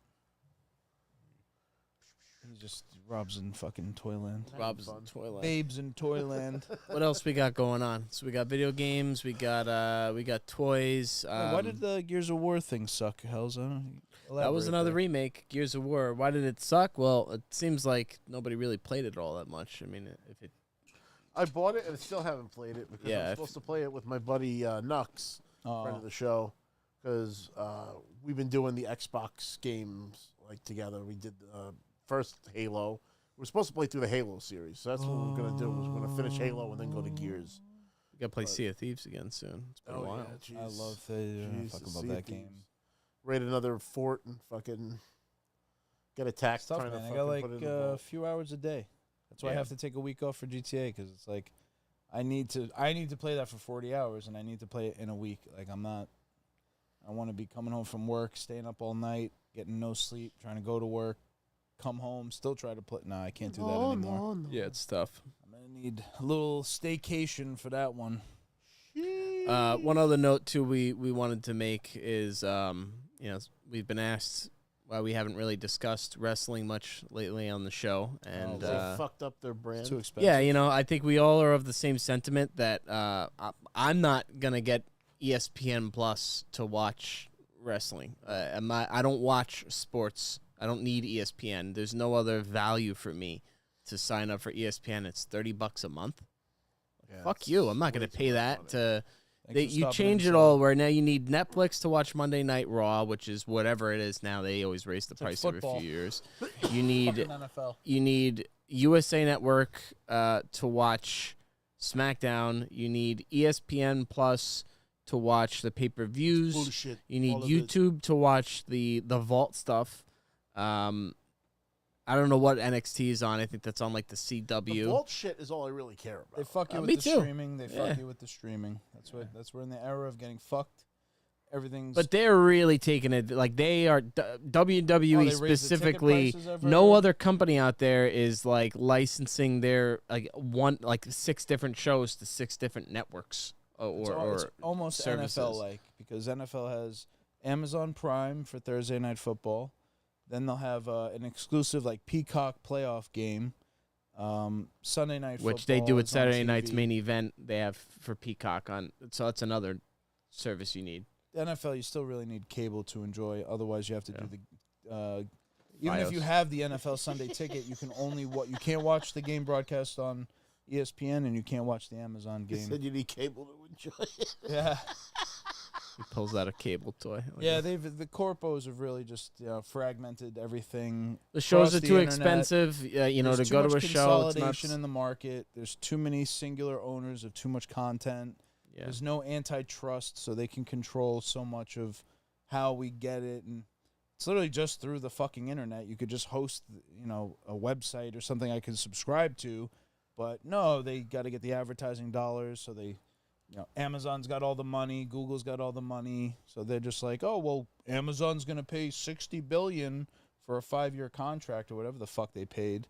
He just Rob's in fucking Toyland. Rob's fun. in Toyland. Babes in Toyland. What else we got going on? So we got video games. We got toys. Why did the Gears of War thing suck, Hells? That was Elaborate another there. remake, Gears of War. Why did it suck? Well, it seems like nobody really played it all that much. I mean, if it I bought it and still haven't played it because Yeah, I'm if- supposed to play it with my buddy Nux, friend Oh. of the show, because we've been doing the Xbox games like together. We did first Halo. We're supposed to play through the Halo series, so that's what we're gonna do. We're gonna finish Halo and then go to Gears. we gotta play Sea of Thieves again soon. It's been a while. I love the Jeez, fuck the about Sea that of game. Thieves. Raid another fort and fucking get attacked. It's tough, trying man. to I fucking got like put it in the a vault. few hours a day. That's why I Yeah. have to take a week off for GTA because it's like I need to play that for 40 hours and I need to play it in a week. Like I want to be coming home from work, staying up all night, getting no sleep, trying to go to work, come home, still try to play. Nah, I can't do that anymore. Yeah, it's tough. I'm gonna need a little staycation for that one. One other note too we wanted to make is we've been asked why we haven't really discussed wrestling much lately on the show, and They fucked up their brand. It's too expensive. yeah, I think we all are of the same sentiment that I'm not gonna get ESPN Plus to watch wrestling. I don't watch sports. I don't need ESPN. There's no other value for me to sign up for ESPN. It's $30 a month. Yeah, Fuck it's you. I'm not way gonna too pay much that money. to. Thanks for You stopping change in, it son. all where now you need Netflix to watch Monday Night Raw, which is whatever it is now. They always raise the It's like price every football. few years. You need Fucking NFL. you need USA Network to watch SmackDown. You need ESPN Plus to watch the pay-per-views. Bullshit. You need All of it. YouTube to watch the Vault stuff. I don't know what NXT is on. I think that's on like the The CW. vault shit is all I really care about. They fuck you me with the too. streaming. They Yeah. fuck you with the streaming. That's we're in the era of getting fucked. Everything's But they're really taking it like they are WWE Oh, they raised the ticket specifically. prices, I've No heard. other company out there is like licensing their like 6 different shows to 6 different networks It's almost services. NFL like because NFL has Amazon Prime for Thursday Night Football. Then they'll have an exclusive like Peacock playoff game. Sunday Night which Football they do at is on Saturday night's TV. main event. They have for Peacock on, so that's another service you need. NFL, you still really need cable to enjoy. Otherwise, you have to Yeah. do the. Even if Fios. you have the NFL Sunday ticket, you can only you can't watch the game broadcast on ESPN, and you can't watch the Amazon You game. said you need cable to enjoy it. Yeah, He pulls out a cable toy. yeah. The corpos have really just fragmented everything. The shows across are the too internet. expensive. To There's too go much to a show, it's not. consolidation in the market. There's too many singular owners of too much content. Yeah. There's no antitrust, so they can control so much of how we get it, and it's literally just through the fucking internet. You could just host, a website or something I can subscribe to, but no, they got to get the advertising dollars, so they. Amazon's got all the money, Google's got all the money, so they're just like, oh well, Amazon's gonna pay $60 billion for a 5-year contract or whatever the fuck they paid,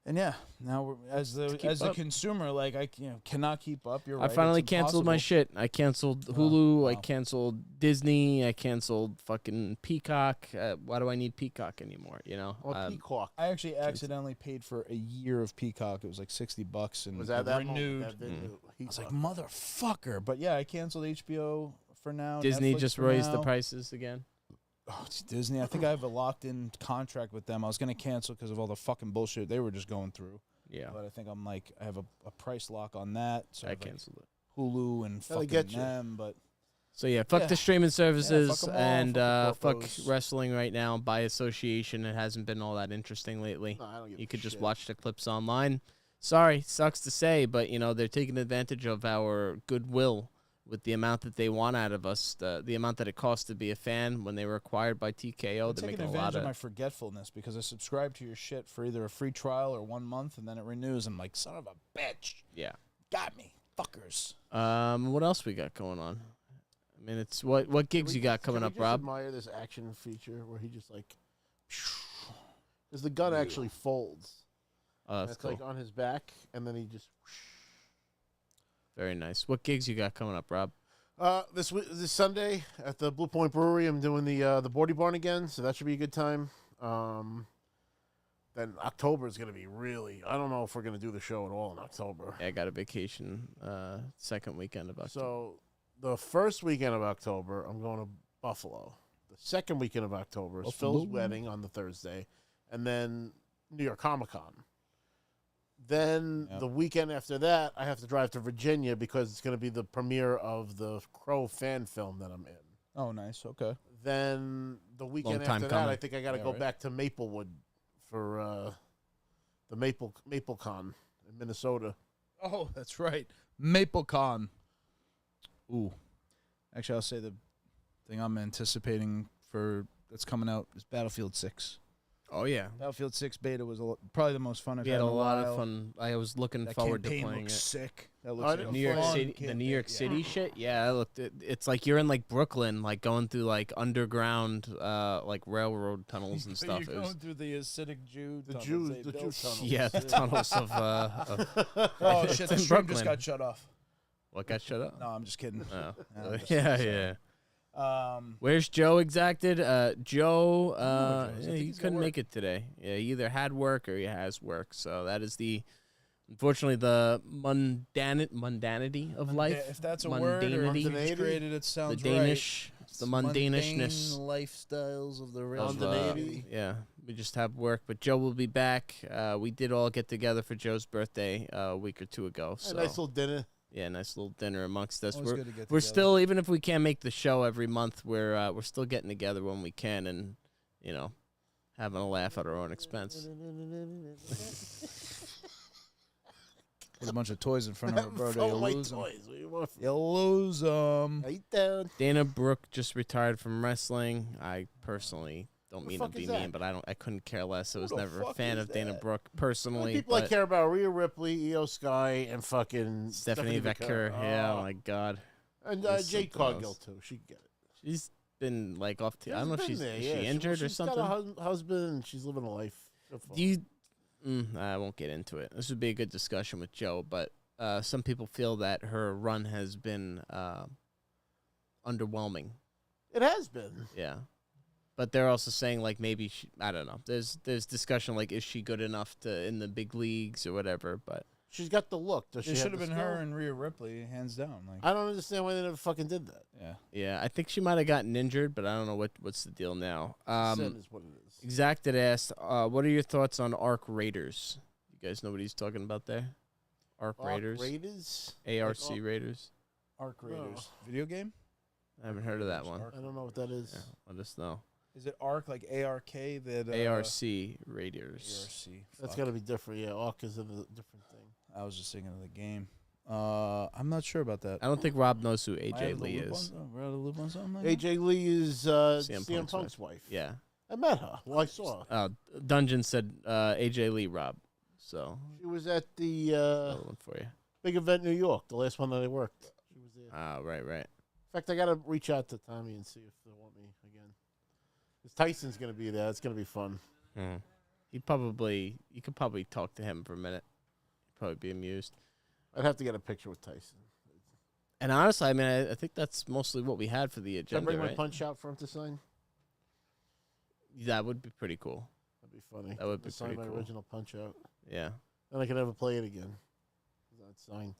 and now as a up. consumer, like I cannot keep up. You're I right. finally it's canceled my impossible. shit. I canceled Hulu. I wow. canceled Disney. I canceled fucking Peacock. Why do I need Peacock anymore? Or Peacock. I actually accidentally paid for a year of Peacock. It was like $60, and Was that it that renewed. moment? That video? I was like, motherfucker! But yeah, I canceled HBO for now. Disney Netflix just for raised the now. prices again. Oh, it's Disney. I think I have a locked-in contract with them. I was gonna cancel because of all the fucking bullshit they were just going through. Yeah, But I think I have a price lock on that. So I have, like, canceled it. Hulu and How they fucking get you? them. But So yeah, fuck Yeah. the streaming services fuck 'em all, and fuck the fuck corpos. wrestling right now by association. It hasn't been all that interesting lately. No, I don't give You a could just shit. watch the clips online. Sorry, sucks to say, but they're taking advantage of our goodwill with the amount that they want out of us, the amount that it costs to be a fan when they were acquired by TKO. they're They're taking making a advantage lot of my of forgetfulness because I subscribe to your shit for either a free trial or 1 month, and then it renews. I'm like, son of a bitch, yeah. got me, fuckers. What else we got going on? I mean, it's what gigs you got coming Can we up, just Rob? Admire this action feature where he just like, because the gun actually folds. Oh, And that's it's cool. like on his back, and then he just. Very nice. What gigs you got coming up, Rob? This Sunday at the Blue Point Brewery, I'm doing the Bordy Barn again, so that should be a good time. Then October is gonna be really. I don't know if we're gonna do the show at all in October. Yeah, I got a vacation second weekend of October. So the first weekend of October, I'm going to Buffalo. The second weekend of October is Phil's wedding on the Thursday, and then New York Comic Con. Then Yep. the weekend after that, I have to drive to Virginia because it's going to be the premiere of the Crow fan film that I'm in. Oh, nice. Okay. Then the weekend time after that, coming. I think I got to Yeah, go right. back to Maplewood for the MapleCon in Minnesota. Oh, that's right. MapleCon. Ooh. Actually, I'll say the thing I'm anticipating that's coming out is Battlefield 6. Oh yeah, Battlefield 6 beta was probably the most fun I've we had had a in lot while. of fun. I was looking That forward to campaign playing looks it. sick. That I looks like didn't- a New York fun City, the campaign. New York Yeah. City shit. Yeah, it's like you're in like Brooklyn, like going through like underground, like railroad tunnels and stuff. You're It was, going through the Hasidic Jew. The tunnels Jews, they the Jew built. tunnels. yeah, the tunnels of. Oh It's shit! The in stream Brooklyn. just got shut off. What got shut up? No, I'm just kidding. Oh. I'm just yeah, sorry. yeah. Where's Where's Joe exacted? Joe, Joe's. I yeah, think he he's got couldn't work. make it today. Yeah, he either had work or he has work. So that is unfortunately, the mundanity of life. If that's a word or Mundanity. it's created, it sounds The Danish, right. the mundanishness. Mundane lifestyles of the real of, Mundanity. yeah, we just have work. But Joe will be back. We did all get together for Joe's birthday a week or two ago. A So nice little dinner. yeah, nice little dinner amongst us. Always good to get We're together. still, even if we can't make the show every month, we're still getting together when we can, and having a laugh at our own expense. Put a bunch of toys in front of her brother. Oh, You my lose 'em. toys. What do you want from You lose 'em. me? Down. Dana Brooke just retired from wrestling. I personally don't the mean to fuck be is mean, that? but I couldn't care less. I was the never a fuck fan is of Dana that? Brooke The personally. only people I but care about are Rhea Ripley, Io Sky, and fucking Stephanie Becker, yeah, oh my god, And She's Jade something Cargill, else. too. She can get it. she's been like off. I don't know if She's she's been there, is yeah. she injured or She's something. got a husband, and she's living a life. Good for her. Do you? I won't get into it. This would be a good discussion with Joe, but some people feel that her run has been underwhelming. It has been. Yeah, but they're also saying like maybe I don't know. There's discussion like is she good enough to in the big leagues or whatever? But She's got the look. Does she It have should have the been skill? her and Rhea Ripley, hands down. Like, I don't understand why they never fucking did that. yeah. yeah, I think she might have gotten injured, but I don't know what's the deal now. Sin is what it is. Exacted asked, what are your thoughts on Arc Raiders? You guys know what he's talking about there? Arc Raiders, Raiders? ARC Like, Raiders. Arc Raiders. Video game? I haven't heard of that one. I don't know what that is. Yeah, let us know. Is it Arc like ARK? That ARC Raiders. ARC. That's Fuck. got to be different. Yeah, Ark is a different thing. I was just thinking of the game. I'm not sure about that. I don't think Rob knows who Am I out AJ of the Lee loop is. We're out of the loop on something like that? AJ Lee is CM CM Punk's Punk's wife. Yeah. I met her. Well, I saw her. Dungeon said AJ Lee Rob. So She was at the another one for you. big event in New York, the last one that I worked. She was there. Right. In fact, I got to reach out to Tommy and see if they want me again. 'Cause Tyson's going to be there. It's going to be fun. You could probably talk to him for a minute. He'd probably be amused. I'd have to get a picture with Tyson. And honestly, I mean, I think that's mostly what we had for the Can I agenda, bring my right? punch out for him to sign? That would be pretty cool. That'd be funny. That would be To sign pretty my cool. original punch out. Yeah. Then I can never play it again. That's signed.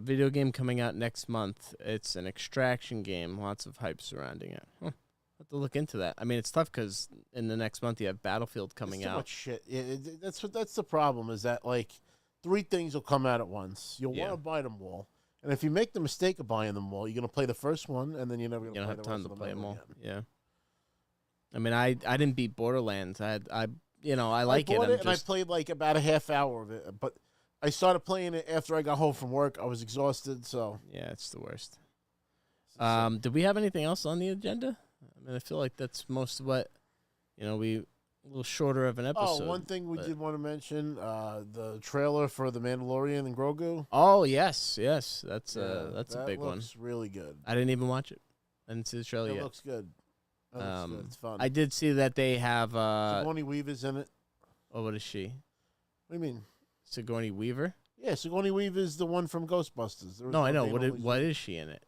Video game coming out next month. It's an extraction game. Lots of hype surrounding it. Huh. Have to look into that. I mean, it's tough because in the next month you have Battlefield coming It's too out. much shit. That's the problem. Is that like 3 things will come out at once. You'll Yeah. want to buy them all, and if you make the mistake of buying them all, you're gonna play the first one, and then you're never You gonna don't play have the time rest to of play them all. again. Yeah. I mean, I didn't beat Borderlands. I like I bought it. it and I played like about a half hour of it, but I started playing it after I got home from work. I was exhausted, so Yeah, it's the worst. Did we have anything else on the agenda? I mean, I feel like that's most of what, we a little shorter of an episode. one thing we but- did want to mention: the trailer for the Mandalorian and Grogu. Oh yes, that's Yeah, that's a that big one. looks really good. I didn't even watch it. I didn't see the trailer It yet. looks good. That looks good. It's fun. I did see that they have. Sigourney Weaver's in it. What is she? What do you mean? Sigourney Weaver? Yeah, Sigourney Weaver's the one from Ghostbusters. There was No, I one know. they What always- is she in it?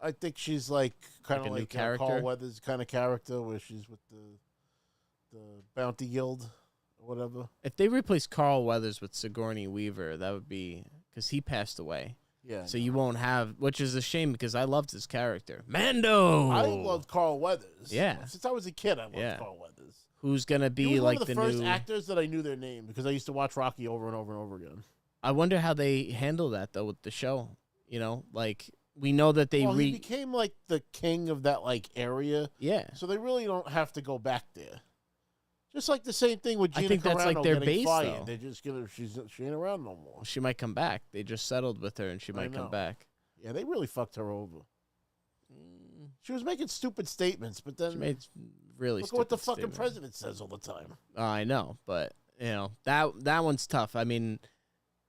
I think she's like kind Like of a new like character? Carl Weathers kind of character, where she's with the Bounty Guild or whatever. If they replace Carl Weathers with Sigourney Weaver, that would be because he passed away. Yeah. So you won't have, which is a shame because I loved his character, Mando. I loved Carl Weathers. Yeah. Since I was a kid, I loved Yeah. Carl Weathers. Who's gonna He be was like one of the the first new? actors that I knew their name because I used to watch Rocky over and over and over again. I wonder how they handle that though with the show. Like we know that they Well, he became like the king of that like area, yeah. so they really don't have to go back there. Just like the same thing with I Gina think that's, like, Carano their getting base, fired. though. They just get her. She ain't around no more. She might come back. They just settled with her, and she might know. come back. Yeah, they really fucked her over. She was making stupid statements, but then She made really. look at what the stupid fucking statements. president says all the time. I know, but that one's tough. I mean,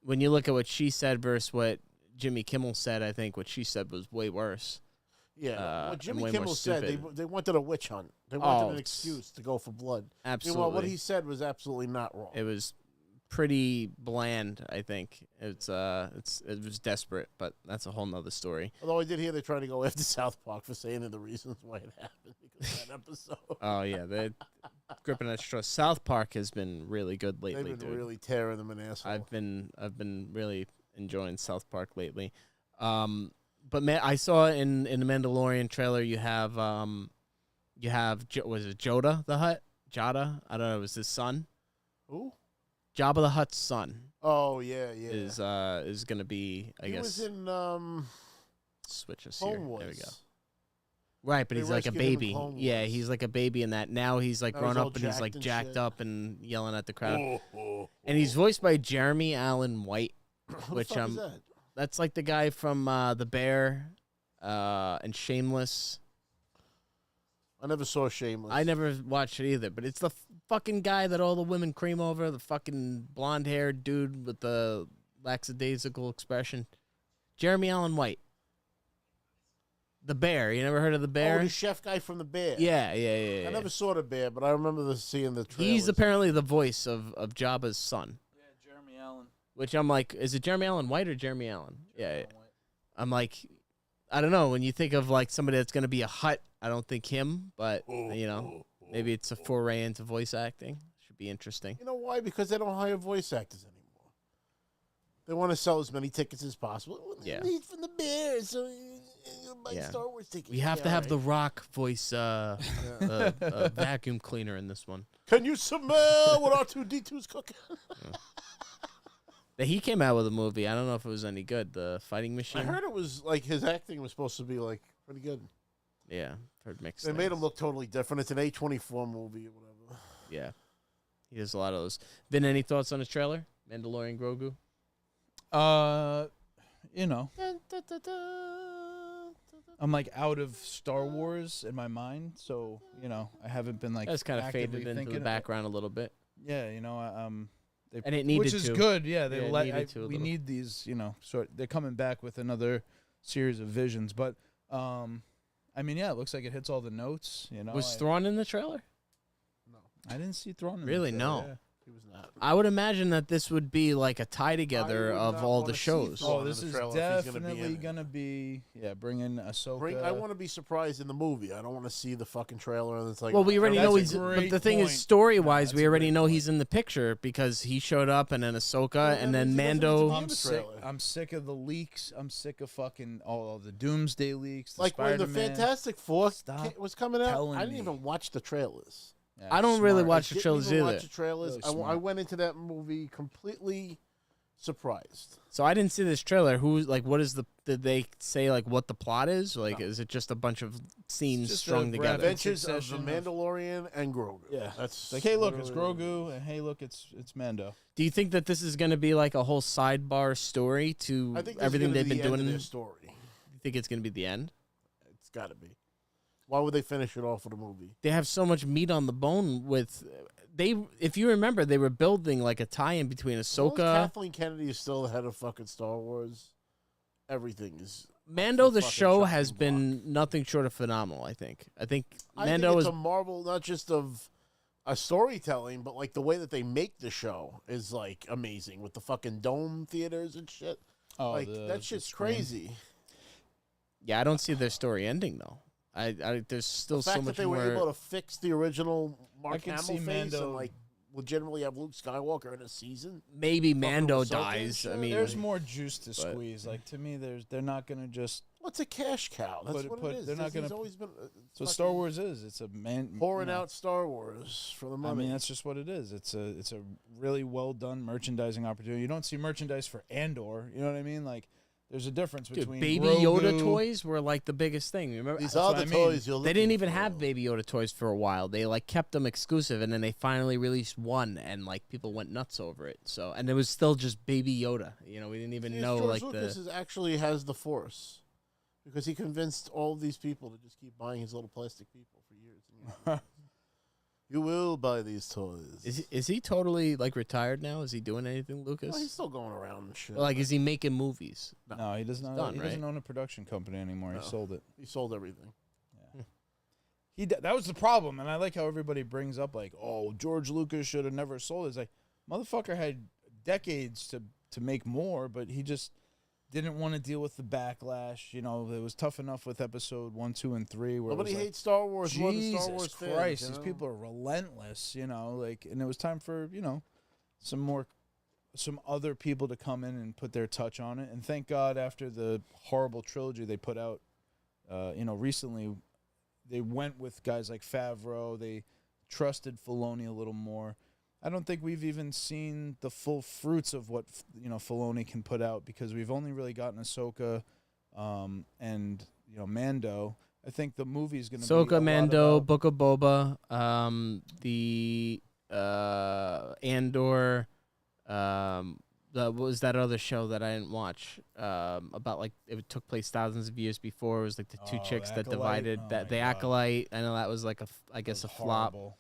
when you look at what she said versus what Jimmy Kimmel said, I think what she said was way worse. Yeah, what and Jimmy way more Kimmel said, stupid. they wanted a witch hunt. They wanted Oh, an excuse to go for blood. Absolutely. Meanwhile, what he said was absolutely not wrong. It was pretty bland. I think it was desperate, but that's a whole nother story. Although I did hear they're trying to go after South Park for saying they're the reasons why it happened because of that episode. Oh yeah, they gripping at straws. South Park has been really good lately, They've been dude. really tearing them an asshole. I've been really enjoying South Park lately. But man, I saw in the Mandalorian trailer you have was it Joda the Hutt? Jada? I don't know. It was his son. Who? Jabba the Hutt's son Oh yeah, yeah. is gonna be he was in switch us here. Clone Wars. There we go. Right, but They he's like a rescued him in baby. Clone Yeah, Wars. he's like a baby in that. Now he's like Now grown he's all up and he's like jacked and jacked shit. up and yelling at the crowd. Oh. And he's voiced by Jeremy Allen White. Who which, the fuck is that? That's like the guy from The Bear and Shameless. I never saw Shameless. I never watched it either, but it's the fucking guy that all the women cream over, the fucking blonde-haired dude with the lackadaisical expression. Jeremy Allen White. The Bear. You never heard of The Bear? Oh, the chef guy from The Bear. Yeah. I never saw The Bear, but I remember seeing the trailer. He's apparently the voice of Jabba's son. Yeah, Jeremy Allen. Which I'm like, is it Jeremy Allen White or Jeremy Allen? Yeah. I'm like, I don't know. When you think of like somebody that's going to be a Hutt, I don't think him, but maybe it's a foray into voice acting. Should be interesting. You know why? Because they don't hire voice actors anymore. They want to sell as many tickets as possible. Well, Yeah. He's from The Bear, so you'll buy Yeah. Star Wars tickets. We have Yeah, to have all The right. Rock voice a vacuum cleaner in this one. Can you smell what R2D2's cooking? He came out with a movie. I don't know if it was any good. The Fighting Machine. I heard it was like his acting was supposed to be like pretty good. Yeah, heard mixed. They made him things. look totally different. It's an A24 movie or whatever. Yeah, he does a lot of those. Been any thoughts on his trailer? Mandalorian Grogu. you know, I'm like out of Star Wars in my mind, so you know, I haven't been like That's kind of actively faded into thinking the about- background a little bit. Yeah, you know, And it needed which is to. good. Yeah, they Yeah, it let needed to a we little. need these. You know, sort they're coming back with another series of visions, but I mean, yeah, it looks like it hits all the notes. You know, Was Thrawn in the trailer? I didn't see Thrawn. In the Really? trailer, No. yeah. He was not. I would imagine that this would be like a tie together would of not all wanna the see shows. Thrawn. Oh, in this the is trailer if he's gonna be definitely in it. gonna be bringing Ahsoka. I want to be surprised in the movie. I don't want to see the fucking trailer and it's like. Well, we already That's know a he's. But great the thing point. is, story wise, that's we a already great know point. he's in the picture because he showed up, and then Ahsoka, Well, and that then means he doesn't Mando. need to I'm in the sick. trailer. I'm sick of the leaks. I'm sick of fucking all the Doomsday leaks. The Like when the Spider-Man. Fantastic Four Stop was coming out, telling I didn't me. even watch the trailers. Yeah, I don't really smart. watch the Didn't trailers even either. watch the trailers. Really I smart. went into that movie completely surprised. So I didn't see this trailer. Who's like? What is the? Did they say like what the plot is? Like, is it just a bunch of scenes just strung a together? rapid Adventures of the succession of- Mandalorian and Grogu. Yeah, That's like, hey, look, it's literally- Grogu, and hey, look, it's Mando. Do you think that this is going to be like a whole sidebar story to I think everything they've been doing? in You their story. think it's going to be the end? It's got to be. Why would they finish it off with a movie? They have so much meat on the bone with they. If you remember, they were building like a tie-in between As long as Ahsoka, Kathleen Kennedy is still the head of fucking Star Wars. Everything is. Mando. The fucking show chopping has block. been nothing short of phenomenal. I think I Mando think is it's a marvel, not just of a storytelling, but like the way that they make the show is like amazing with the fucking dome theaters and shit. Oh, Like that shit's crazy. yeah. I don't see their story ending though. I there's still The so fact much that they were more. able to fix the original Mark can Hamill see face Mando- and like legitimately have Luke Skywalker in a season. Maybe fucking Mando Ahsoka and dies. shit. I mean, There's more juice to but- squeeze. Like to me, they're not gonna just. What's a cash cow? That's But- what but it is. they're not Disney's gonna- always been. That's what Star Wars is. It's a man pouring you know, out Star Wars for the I money. mean, that's just what it is. It's a really well done merchandising opportunity. You don't see merchandise for Andor. You know what I mean? Like, there's a difference dude, between Baby Grogu, Yoda toys were like the biggest thing. Remember? These that's are what the I mean. toys you're They didn't looking even for. have Baby Yoda toys for a while. They like kept them exclusive, and then they finally released one, and like people went nuts over it. So, and it was still just Baby Yoda. You know, we didn't even See, know George like Lucas the. is actually has the Force because he convinced all of these people to just keep buying his little plastic people for years. And years. You will buy these toys. Is he totally like retired now? Is he doing anything, Lucas? Well, he's still going around and shit. Like, is he making movies? No, he does not. done, he doesn't right? own a production company anymore. No. He sold it. he sold everything. That was the problem, and I like how everybody brings up like, "Oh, George Lucas should have never sold it." It's like, motherfucker had decades to make more, but he just didn't want to deal with the backlash. You know, it was tough enough with episode 1, 2, and 3. Where Nobody it was hates Star Wars like, more than Jesus Star Wars fans. Christ, you these know? people are relentless. You know, like, and it was time for some other people to come in and put their touch on it. And thank God, after the horrible trilogy they put out, recently, they went with guys like Favreau. They trusted Filoni a little more. I don't think we've even seen the full fruits of what Filoni can put out because we've only really gotten Ahsoka, and Mando. I think the movie's going to be a Ahsoka, lot Mando, about- Book of Boba, the Andor, what was that other show that I didn't watch? About like it took place thousands of years before. It was like the two Oh, chicks that Acolyte? divided Oh that my the God. Acolyte. I know that was like that a was flop. horrible.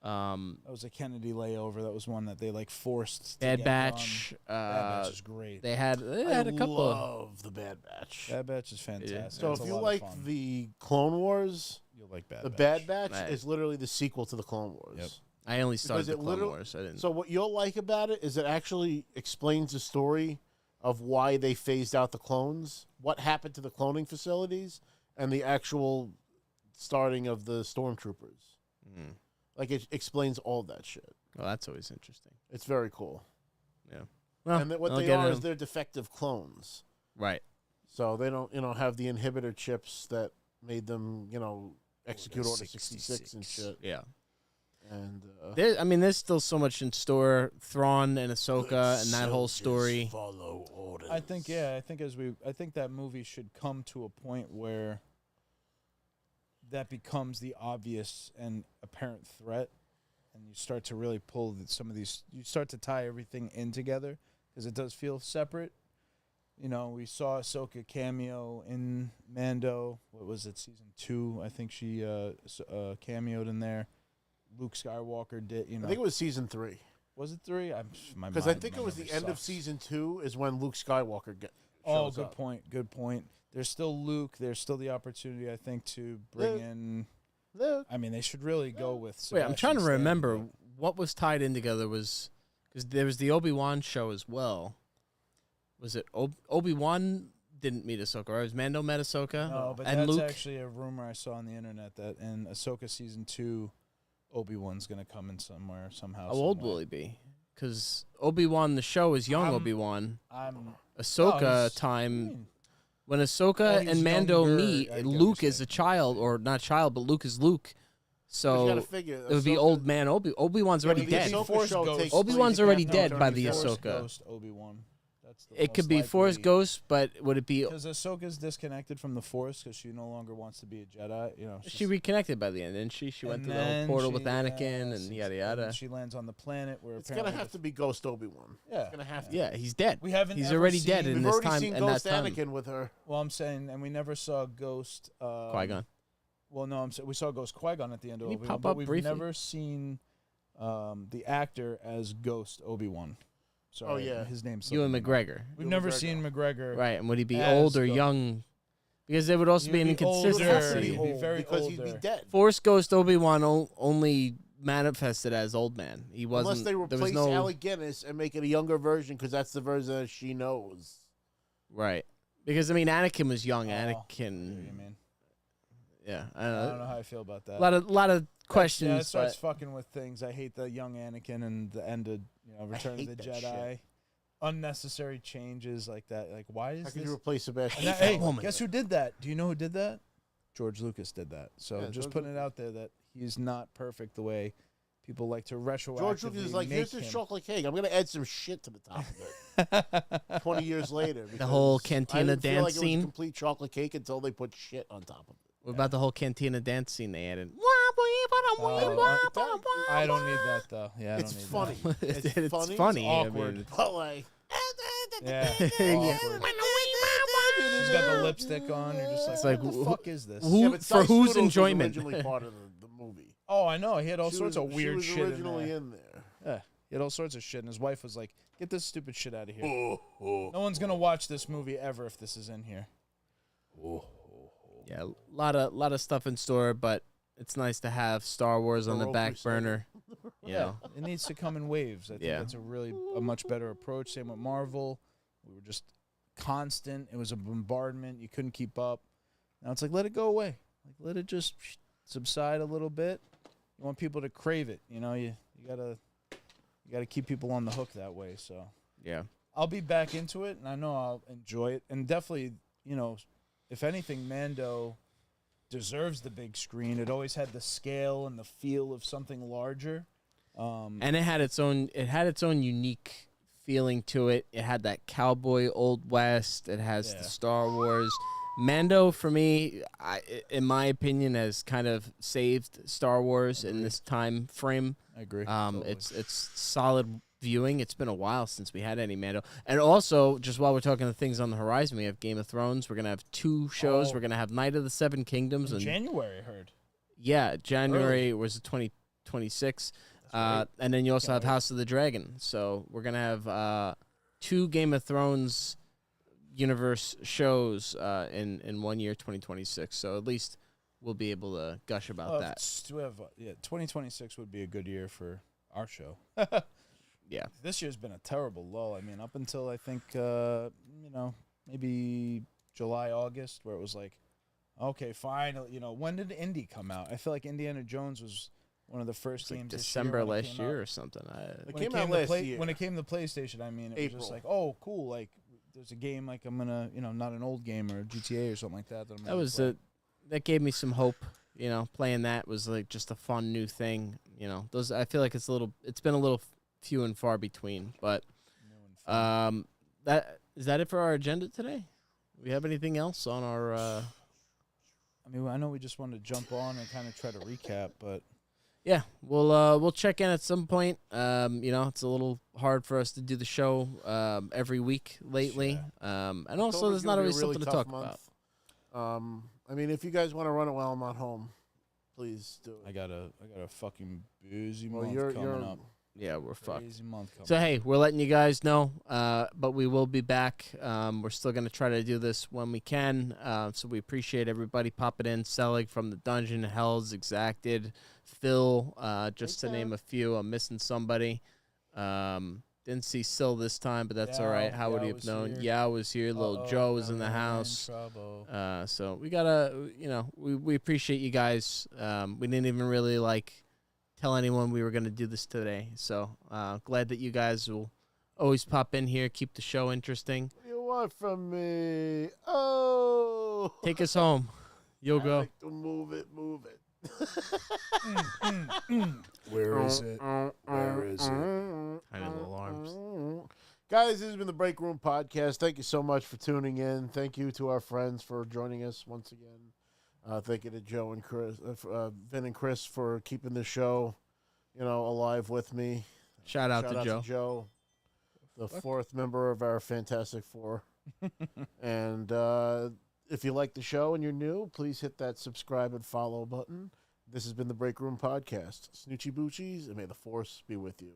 Um, That was a Kennedy layover. That was one that they like forced. to Bad get Batch. done. Bad Batch is great. They had a couple. love the Bad Batch. Bad Batch is fantastic. So It's if a you lot of like fun. the Clone Wars, you'll like Bad the Batch. Bad Batch Right. is literally the sequel to the Clone Wars. Yep. I only started the it Clone literally- Wars. I didn't. So what you'll like about it is it actually explains the story of why they phased out the clones, what happened to the cloning facilities, and the actual starting of the stormtroopers. Mm. Like it explains all that shit. Well, that's always interesting. It's very cool. Well, And what I'll they get are a- is they're defective clones. right. So they don't, have the inhibitor chips that made them, execute Order 66 and shit. Yeah. And There's still so much in store. Thrawn and Ahsoka and that whole story. Follow orders. I think I think that movie should come to a point where that becomes the obvious and apparent threat, and you start to really pull some of these. You start to tie everything in together because it does feel separate. You know, we saw Ahsoka cameo in Mando. What was it, season 2? I think she cameoed in there. Luke Skywalker did. You know, I think it was season 3. was it 3? Because I think it was the end of season 2 is when Luke Skywalker shows good up. point. Good point. There's still Luke. There's still the opportunity, I think, to bring in. Luke. I mean, they should really go with. Wait, I'm trying to Sebastian Stan, remember but- what was tied in together. Was because there was the Obi-Wan show as well. Was it Obi-Wan didn't meet Ahsoka? Right? It was Mando met Ahsoka? No, but and that's Luke. actually a rumor I saw on the internet that in Ahsoka season 2, Obi-Wan's gonna come in somewhere somehow. How old some way. will he be? Because Obi-Wan, the show is young I'm- Obi-Wan. I'm. Ahsoka he's- time. When Oh, Ahsoka he's and Mando younger, meet, I get what Luke you're is a saying. child, or not child, but Luke is Luke. But So you gotta figure, it would be Ahsoka- old man Obi-Wan's already the dead. Ahsoka Force show Ghost. takes Obi-Wan's place already after dead by Return the of Force Ahsoka. Ghost Obi-Wan. That's the It could most be Force likely- Ghost, but would it be? Because Ahsoka's disconnected from the Force because she no longer wants to be a Jedi. You know, She reconnected by the end, didn't she? She went and through the whole then portal with she- Anakin yes, and yada and yada. then she lands on the planet where It's gonna apparently have to be Ghost Obi-Wan. Yeah. It's gonna have to. Yeah, he's dead. We haven't He's ever already dead seen- in We've this already time. seen In that Ghost time, Anakin with her. Well, I'm saying, and we never saw Ghost. Qui-Gon. Well, no, I'm saying we saw Ghost Qui-Gon at the end of Didn't he Obi-Wan, pop but up we've briefly? never seen the actor as Ghost Obi-Wan. Sorry, Oh, yeah. his name's Ewan slipping my mind. McGregor. We've Ewan never McGregor. seen McGregor. Right, and would he be As old or Ghost. young? Because there would also He'd be an be older. inconsistency. He'd be very because he'd be older. dead. Force Ghost Obi-Wan only manifested as old man. He wasn't. Unless they there was replace no Alec Guinness and make it a younger version, because that's the version that she knows. right. Because I mean, Anakin was young. Oh, I see what Anakin. you mean. Yeah, I I don't don't know. know how I feel about that. A lot of Yeah, questions. it starts but fucking with things. I hate the young Anakin and the end of Return of hate the that Jedi. shit. Unnecessary changes like that. Like, why is How could this? you replace Sebastian? And that- Stan? hey, woman. guess who did that? Do you know who did that? George Lucas did that. So Yeah, just George putting it out there that he's not perfect the way people like to retroactively George Lucas is like, here's make this him. chocolate cake. I'm gonna add some shit to the top of it. 20 years later, whole because cantina I didn't feel dance like it was scene? a complete chocolate cake until they put shit on top of it. what about the whole cantina dance scene they added? I don't need that though. Yeah, I It's don't need funny. That. It's funny. funny. It's I awkward. mean, But like, Yeah, Yeah. awkward. She's got the lipstick on. You're just like, It's like, what the wh- fuck is this? who- yeah, but for Cy whose Snootles was enjoyment? originally part of the movie. Oh, I know. He had all She sorts was- of weird she was shit in originally there. in there. Yeah, he had all sorts of shit, and his wife was like, "Get this stupid shit out of here. Oh. No one's gonna watch this movie ever if this is in here." Yeah, a lot of stuff in store, but it's nice to have Star Wars on the Roku back Crusader. burner. You know, It needs to come in waves. I think Yeah. that's a much better approach. Same with Marvel. We were just constant. It was a bombardment. You couldn't keep up. Now it's like, let it go away. Like, let it just subside a little bit. You want people to crave it. You know, you gotta keep people on the hook that way. So yeah. I'll be back into it, and I know I'll enjoy it. And definitely, if anything, Mando deserves the big screen. It always had the scale and the feel of something larger. And it had its own unique feeling to it. It had that cowboy old west. It has Yeah. the Star Wars. Mando, for me, in my opinion, has kind of saved Star Wars in this time frame. I agree. It's solid viewing. It's been a while since we had any Mando. And also, just while we're talking the things on the horizon, we have Game of Thrones. We're gonna have 2 shows. Oh. We're gonna have Night of the Seven Kingdoms, in and January, I heard. yeah, January was the 2026. And then you also have House of the Dragon. So we're gonna have 2 Game of Thrones universe shows in 1 year, 2026. So at least we'll be able to gush about that. 2026 would be a good year for our show. Yeah. This year's been a terrible lull. I mean, up until I think maybe July, August, where it was like, okay, fine. When did Indy come out? I feel like Indiana Jones was one of the first Like games this December year when it last came year out. or something. It When came it out came to last year. When it came to PlayStation, I mean, it was just April. like, oh, cool. Like, there's a game like I'm gonna, not an old game or a GTA or something like that. That was that gave me some hope. Playing that was like just a fun new thing. Those I feel like it's been a little few and far between. But that is that it for our agenda today? Do we have anything else on our? I mean, I know we just wanted to jump on and kind of try to recap, but Yeah, Yeah, we'll check in at some point. It's a little hard for us to do the show every week lately. And also, October's there's gonna not be a always really something to tough talk about. month. I mean, if you guys want to run it while I'm not home, please do I it. got a fucking busy Well, month you're coming up. Yeah, we're fucked. Crazy month coming So up. hey, we're letting you guys know, but we will be back. We're still gonna try to do this when we can. So we appreciate everybody popping in. Selig from the Dungeon, Hell's Exacted, Phil, just to name a few. I'm missing somebody. Didn't see Sil this time, but that's all right. How would Yao he have was known? here. Yeah, was here. Little Joe was in the house. So we gotta, we appreciate you guys. We didn't even really tell anyone we were gonna do this today. So glad that you guys will always pop in here, keep the show interesting. What do you want from me? Oh, Take us home. You'll I go. like to move it. Where is it? Where is it? Tiny little arms. Guys, this has been the Break Room Podcast. Thank you so much for tuning in. Thank you to our friends for joining us once again. Thank you to Joe and Chris, Vin and Chris for keeping the show, alive with me. Shout out to Joe, the fourth member of our Fantastic Four. And if you like the show and you're new, please hit that subscribe and follow button. This has been the Break Room Podcast. Snoochie Boochies, and may the Force be with you.